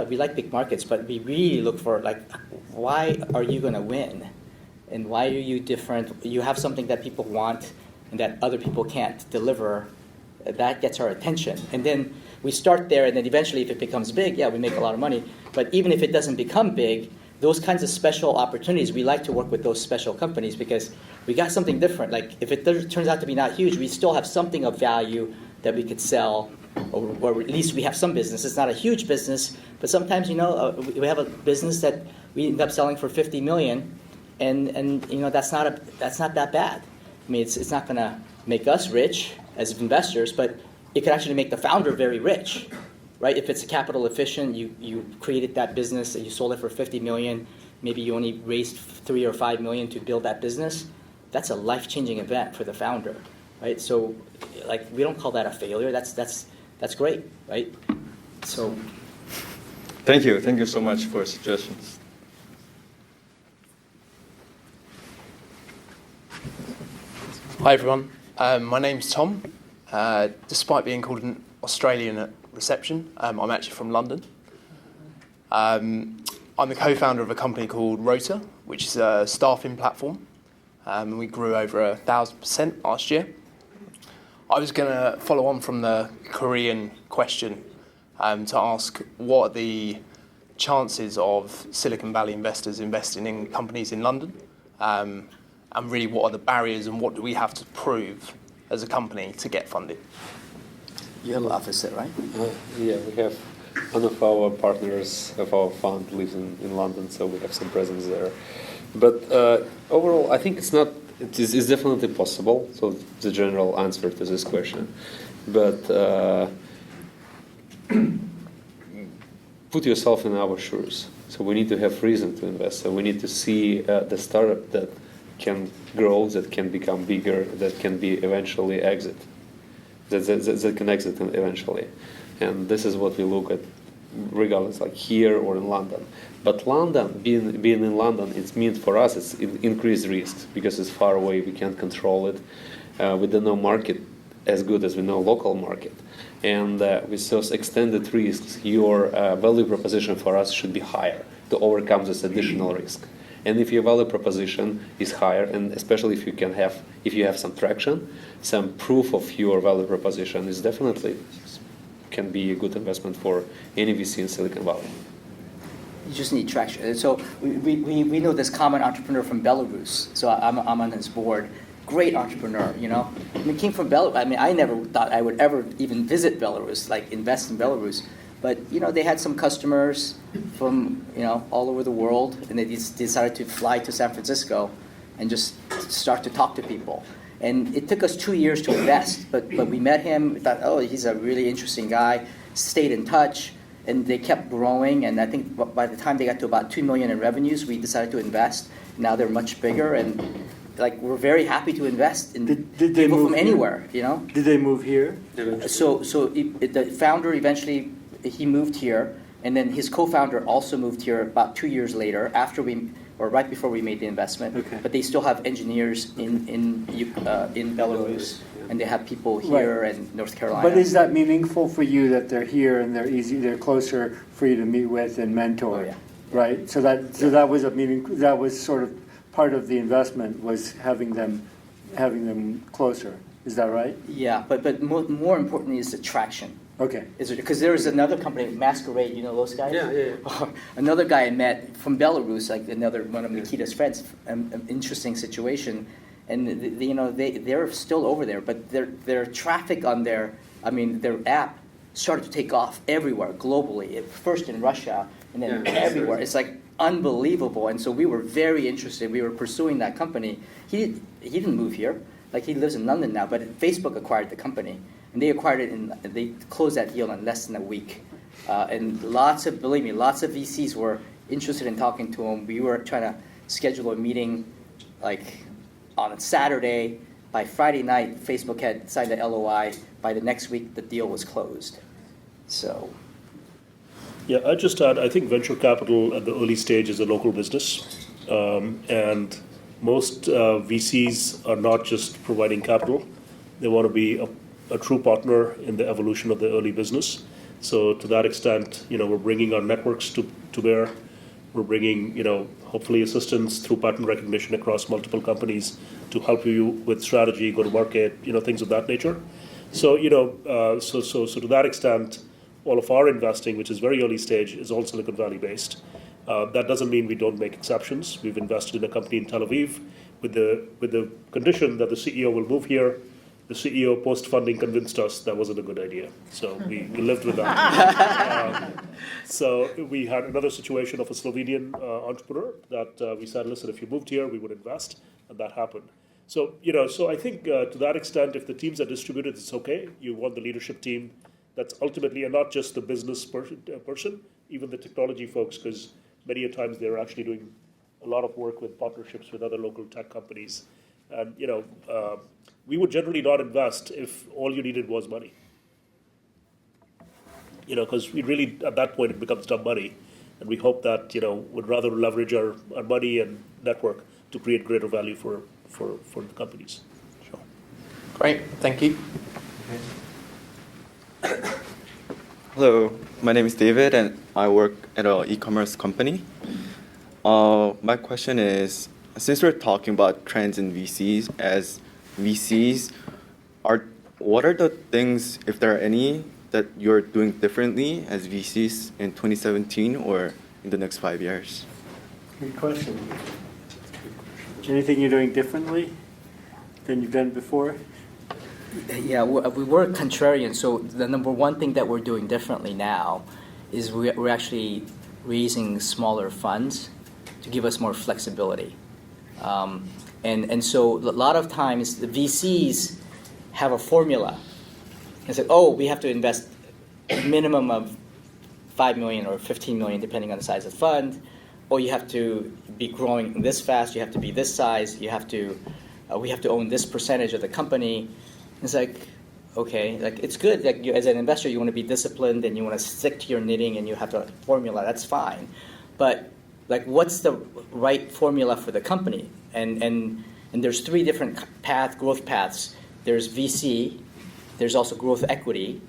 we like big markets, but we really look for why are you going to win? And why are you different? You have something that people want and that other people can't deliver. That gets our attention. And then we start there, and then eventually if it becomes big, yeah, we make a lot of money. But even if it doesn't become big, those kinds of special opportunities, we like to work with those special companies because we got something different. Like if it turns out to be not huge, we still have something of value that we could sell, or at least we have some business. It's not a huge business, but sometimes, we have a business that we end up selling for $50 million, and that's not that bad. I mean, it's not going to make us rich as investors, but it could actually make the founder very rich, right? If it's capital efficient, you created that business and you sold it for $50 million, maybe you only raised $3 or $5 million to build that business. That's a life-changing event for the founder, right? So, we don't call that a failure. That's great, right? So, thank you so much for your suggestions. Hi everyone, my name's Tom. Despite being called an Australian at reception, I'm actually from London. I'm the co-founder of a company called Rota, which is a staffing platform. And we grew over 1,000% last year. I was going to follow on from the Korean question to ask what are the chances of Silicon Valley investors investing in companies in London? And really, what are the barriers and what do we have to prove as a company to get funded? You have an office there, right? Yeah, we have one of our partners of our fund lives in London, so we have some presence there. But overall, I think it is definitely possible. So the general answer to this question, but put yourself in our shoes. So we need to have reason to invest. So we need to see the startup that can grow, that can become bigger, that can be eventually exit, that can exit eventually. And this is what we look at, regardless, like here or in London. But London, being in London, it means for us it's increased risks because it's far away, we can't control it. we don't know market as good as we know local market. And with those extended risks, your value proposition for us should be higher to overcome this additional risk. And if your value proposition is higher, and especially if you have some traction, some proof of your value proposition is definitely can be a good investment for any VC in Silicon Valley. You just need traction. So we know this common entrepreneur from Belarus. So I'm on his board. Great entrepreneur, you know. I mean, came from Belarus. I mean, I never thought I would ever even visit Belarus, like invest in Belarus. But you know, they had some customers from all over the world, and they decided to fly to San Francisco and just start to talk to people. And it took us 2 years to invest, but we met him. We thought, oh, he's a really interesting guy. Stayed in touch, and they kept growing. And I think by the time they got to about $2 million in revenues, we decided to invest. Now they're much bigger, and we're very happy to invest in people from anywhere. You know? Did they move here? So the founder eventually he moved here, and then his co-founder also moved here about 2 years later, right before we made the investment. Okay. But they still have engineers in Belarus, and they have people here and North Carolina. But is that meaningful for you that they're here and they're closer for you to meet with and mentor? Oh, yeah. Right. So that was that was sort of part of the investment, was having them closer. Is that right? Yeah, but more importantly is the traction. Okay. Because there is another company, Masquerade, you know those guys? Yeah. Another guy I met from Belarus, like one of Nikita's friends, an interesting situation. And they're still over there, but their traffic on their app started to take off everywhere globally. First in Russia, and then everywhere. It's like unbelievable. And so we were very interested. We were pursuing that company. He didn't move here. Like, he lives in London now, but Facebook acquired the company. And they acquired it, they closed that deal in less than a week. And believe me, lots of VCs were interested in talking to him. We were trying to schedule a meeting on a Saturday. By Friday night, Facebook had signed the LOI. By the next week, the deal was closed. So. Yeah, I just add, I think venture capital at the early stage is a local business. And most VCs are not just providing capital. They want to be a true partner in the evolution of the early business. So to that extent, we're bringing our networks to bear. We're bringing, hopefully assistance through pattern recognition across multiple companies to help you with strategy, go to market, things of that nature. So, so to that extent, all of our investing, which is very early stage, is all Silicon Valley based. That doesn't mean we don't make exceptions. We've invested in a company in Tel Aviv with the condition that the CEO will move here. The CEO post-funding convinced us that wasn't a good idea. So we lived with that. So we had another situation of a Slovenian entrepreneur that we said, listen, if you moved here, we would invest, and that happened. So, so I think to that extent, if the teams are distributed, it's okay. You want the leadership team that's ultimately, and not just the business person, even the technology folks, because many a times they're actually doing a lot of work with partnerships with other local tech companies. And, we would generally not invest if all you needed was money. Because we really, at that point, it becomes dumb money. And we hope that, would rather leverage our money and network to create greater value for the companies. Sure. Great, thank you. Hello, my name is David, and I work at an e-commerce company. My question is, since we're talking about trends in VCs, as VCs, what are the things, if there are any, that you're doing differently as VCs in 2017 or in the next 5 years? Good question. Anything you're doing differently than you've done before? Yeah, we were contrarian. So the number one thing that we're doing differently now is we're actually raising smaller funds to give us more flexibility. And so a lot of times the VCs have a formula. It's like, oh, we have to invest a minimum of 5 million or 15 million, depending on the size of the fund. Or you have to be growing this fast. You have to be this size. You have to, we have to own this percentage of the company. It's like, okay, like it's good. Like as an investor, you want to be disciplined and you want to stick to your knitting and you have a formula. That's fine. But like, what's the right formula for the company? And there's three different growth paths. there's VC, there's also growth equity,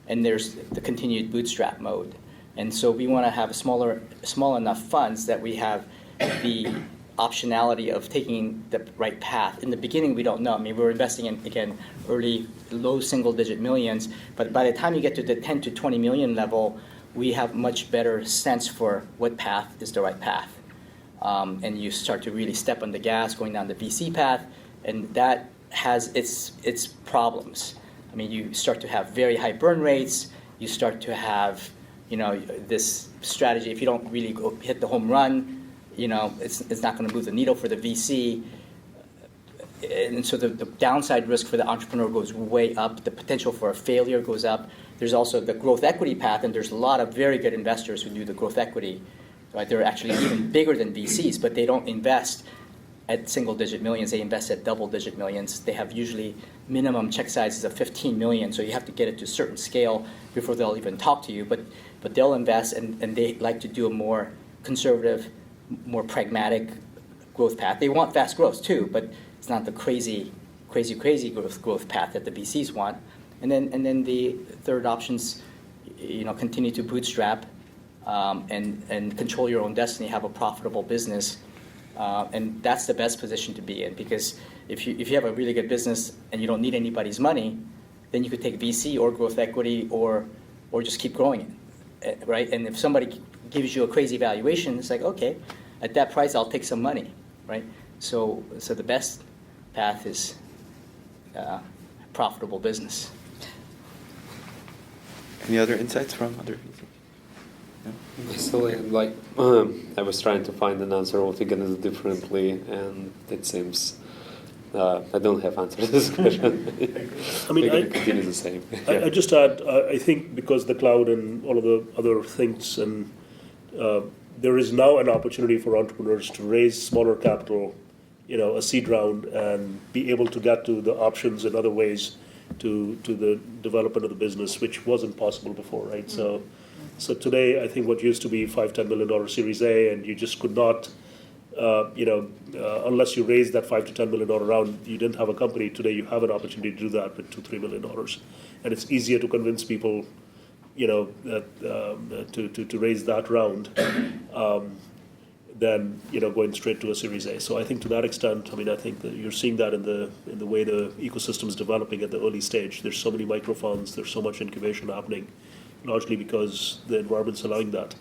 and there's the continued bootstrap mode. And so we want to have small enough funds that we have the optionality of taking the right path. In the beginning, we don't know. I mean, we're investing in, again, early, low single-digit millions, but by the time you get to the 10 to 20 million level, we have much better sense for what path is the right path. And you start to really step on the gas going down the VC path, and that has its problems. I mean, you start to have very high burn rates. You start to have, this strategy. If you don't really go hit the home run, it's not going to move the needle for the VC. And so the downside risk for the entrepreneur goes way up. The potential for a failure goes up. There's also the growth equity path, and there's a lot of very good investors who do the growth equity. Right? They're actually even bigger than VCs, but they don't invest at single-digit millions. They invest at double-digit millions. They have usually minimum check sizes of 15 million, so you have to get it to a certain scale before they'll even talk to you. But they'll invest, and they like to do a more conservative, more pragmatic growth path. They want fast growth too, but it's not the crazy growth path that the VCs want. And then the third options, continue to bootstrap and control your own destiny, have a profitable business. And that's the best position to be in, because if you have a really good business and you don't need anybody's money, then you could take VC or growth equity or just keep growing it, right? And if somebody gives you a crazy valuation, it's like, okay, at that price I'll take some money, right? So the best path is profitable business. Any other insights from other people? No? So, I was trying to find an answer altogether differently, and it seems I don't have answer to this question. I mean, I continue the same. I just add, I think because the cloud and all of the other things, and there is now an opportunity for entrepreneurs to raise smaller capital, a seed round, and be able to get to the options in other ways to the development of the business, which wasn't possible before, right? So today, I think what used to be $5-10 million Series A, and you just could not, unless you raised that $5 to $10 million round, you didn't have a company. Today, you have an opportunity to do that with $2-3 million, and it's easier to convince people, that to raise that round than going straight to a Series A. So I think to that extent, I think that you're seeing that in the way the ecosystem is developing at the early stage. There's so many micro funds. There's so much incubation happening, largely because the environment's allowing that.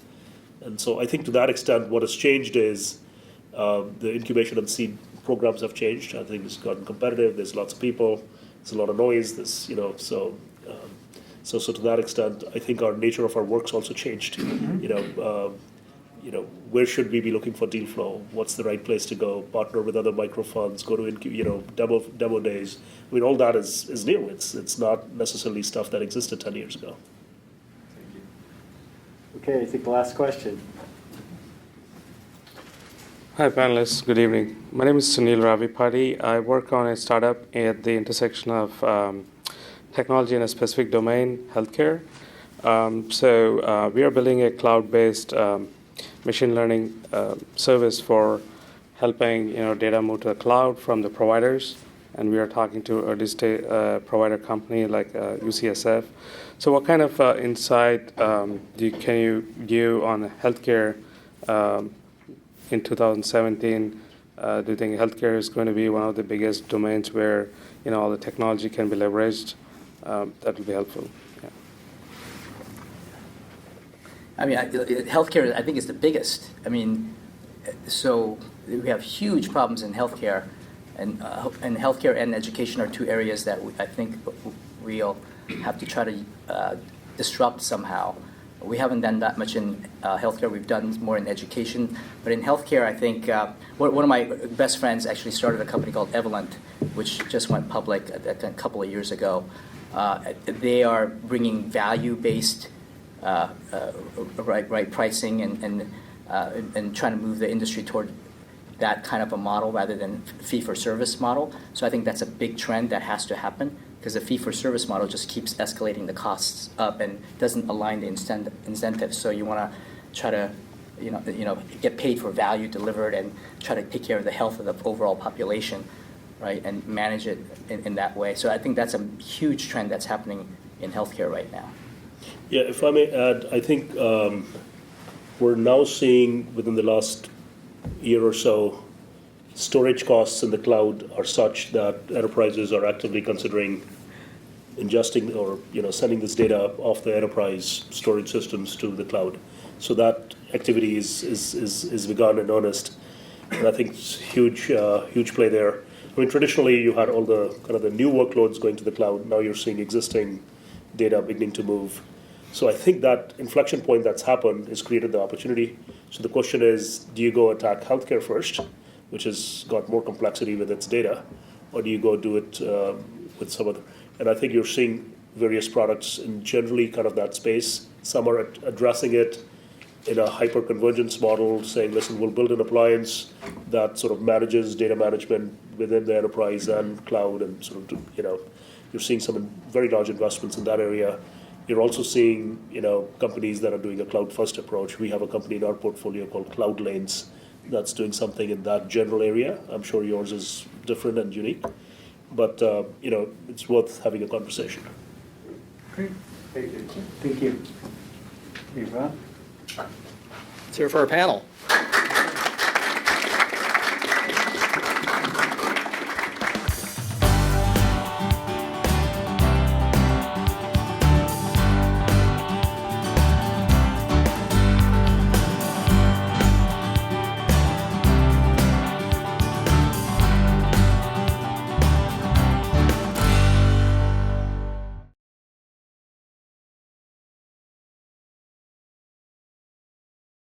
And so I think to that extent, what has changed is the incubation and seed programs have changed. I think it's gotten competitive. There's lots of people. There's a lot of noise. So to that extent, I think our nature of our work's also changed. Where should we be looking for deal flow? What's the right place to go? Partner with other micro funds. Go to demo days. All that is new. It's not necessarily stuff that existed 10 years ago. Okay, I think the last question. Hi, panelists. Good evening. My name is Sunil Ravipati. I work on a startup at the intersection of technology in a specific domain, healthcare. We are building a cloud-based machine learning service for helping data move to the cloud from the providers. And we are talking to a early-stage provider company like UCSF. So what kind of insight can you give on healthcare in 2017? Do you think healthcare is going to be one of the biggest domains where all the technology can be leveraged? That would be helpful. Yeah. Healthcare, I think, is the biggest. So we have huge problems in healthcare, and healthcare and education are two areas that I think we'll have to try to disrupt somehow. We haven't done that much in healthcare. We've done more in education. But in healthcare, I think one of my best friends actually started a company called Evolent, which just went public a couple of years ago. They are bringing value-based right pricing and trying to move the industry toward that kind of a model rather than fee-for-service model. So I think that's a big trend that has to happen, because the fee-for-service model just keeps escalating the costs up and doesn't align the incentives. So you want to try to get paid for value delivered and try to take care of the health of the overall population. right, and manage it in that way. So I think that's a huge trend that's happening in healthcare right now. Yeah, if I may add, I think we're now seeing within the last year or so, storage costs in the cloud are such that enterprises are actively considering ingesting or sending this data off the enterprise storage systems to the cloud. So that activity is begun in earnest, and I think it's huge play there. I mean, traditionally you had all the kind of the new workloads going to the cloud. Now you're seeing existing data beginning to move. So I think that inflection point that's happened has created the opportunity. So the question is, do you go attack healthcare first, which has got more complexity with its data, or do you go do it with some other? And I think you're seeing various products in generally kind of that space. Some are addressing it in a hyper-convergence model, saying, listen, we'll build an appliance that sort of manages data management within the enterprise and cloud, and sort of, you're seeing some very large investments in that area. You're also seeing, companies that are doing a cloud-first approach. We have a company in our portfolio called Cloud Lanes that's doing something in that general area. I'm sure yours is different and unique, but it's worth having a conversation. Great. Thank you. Hey, Rob. Let's hear it for our panel.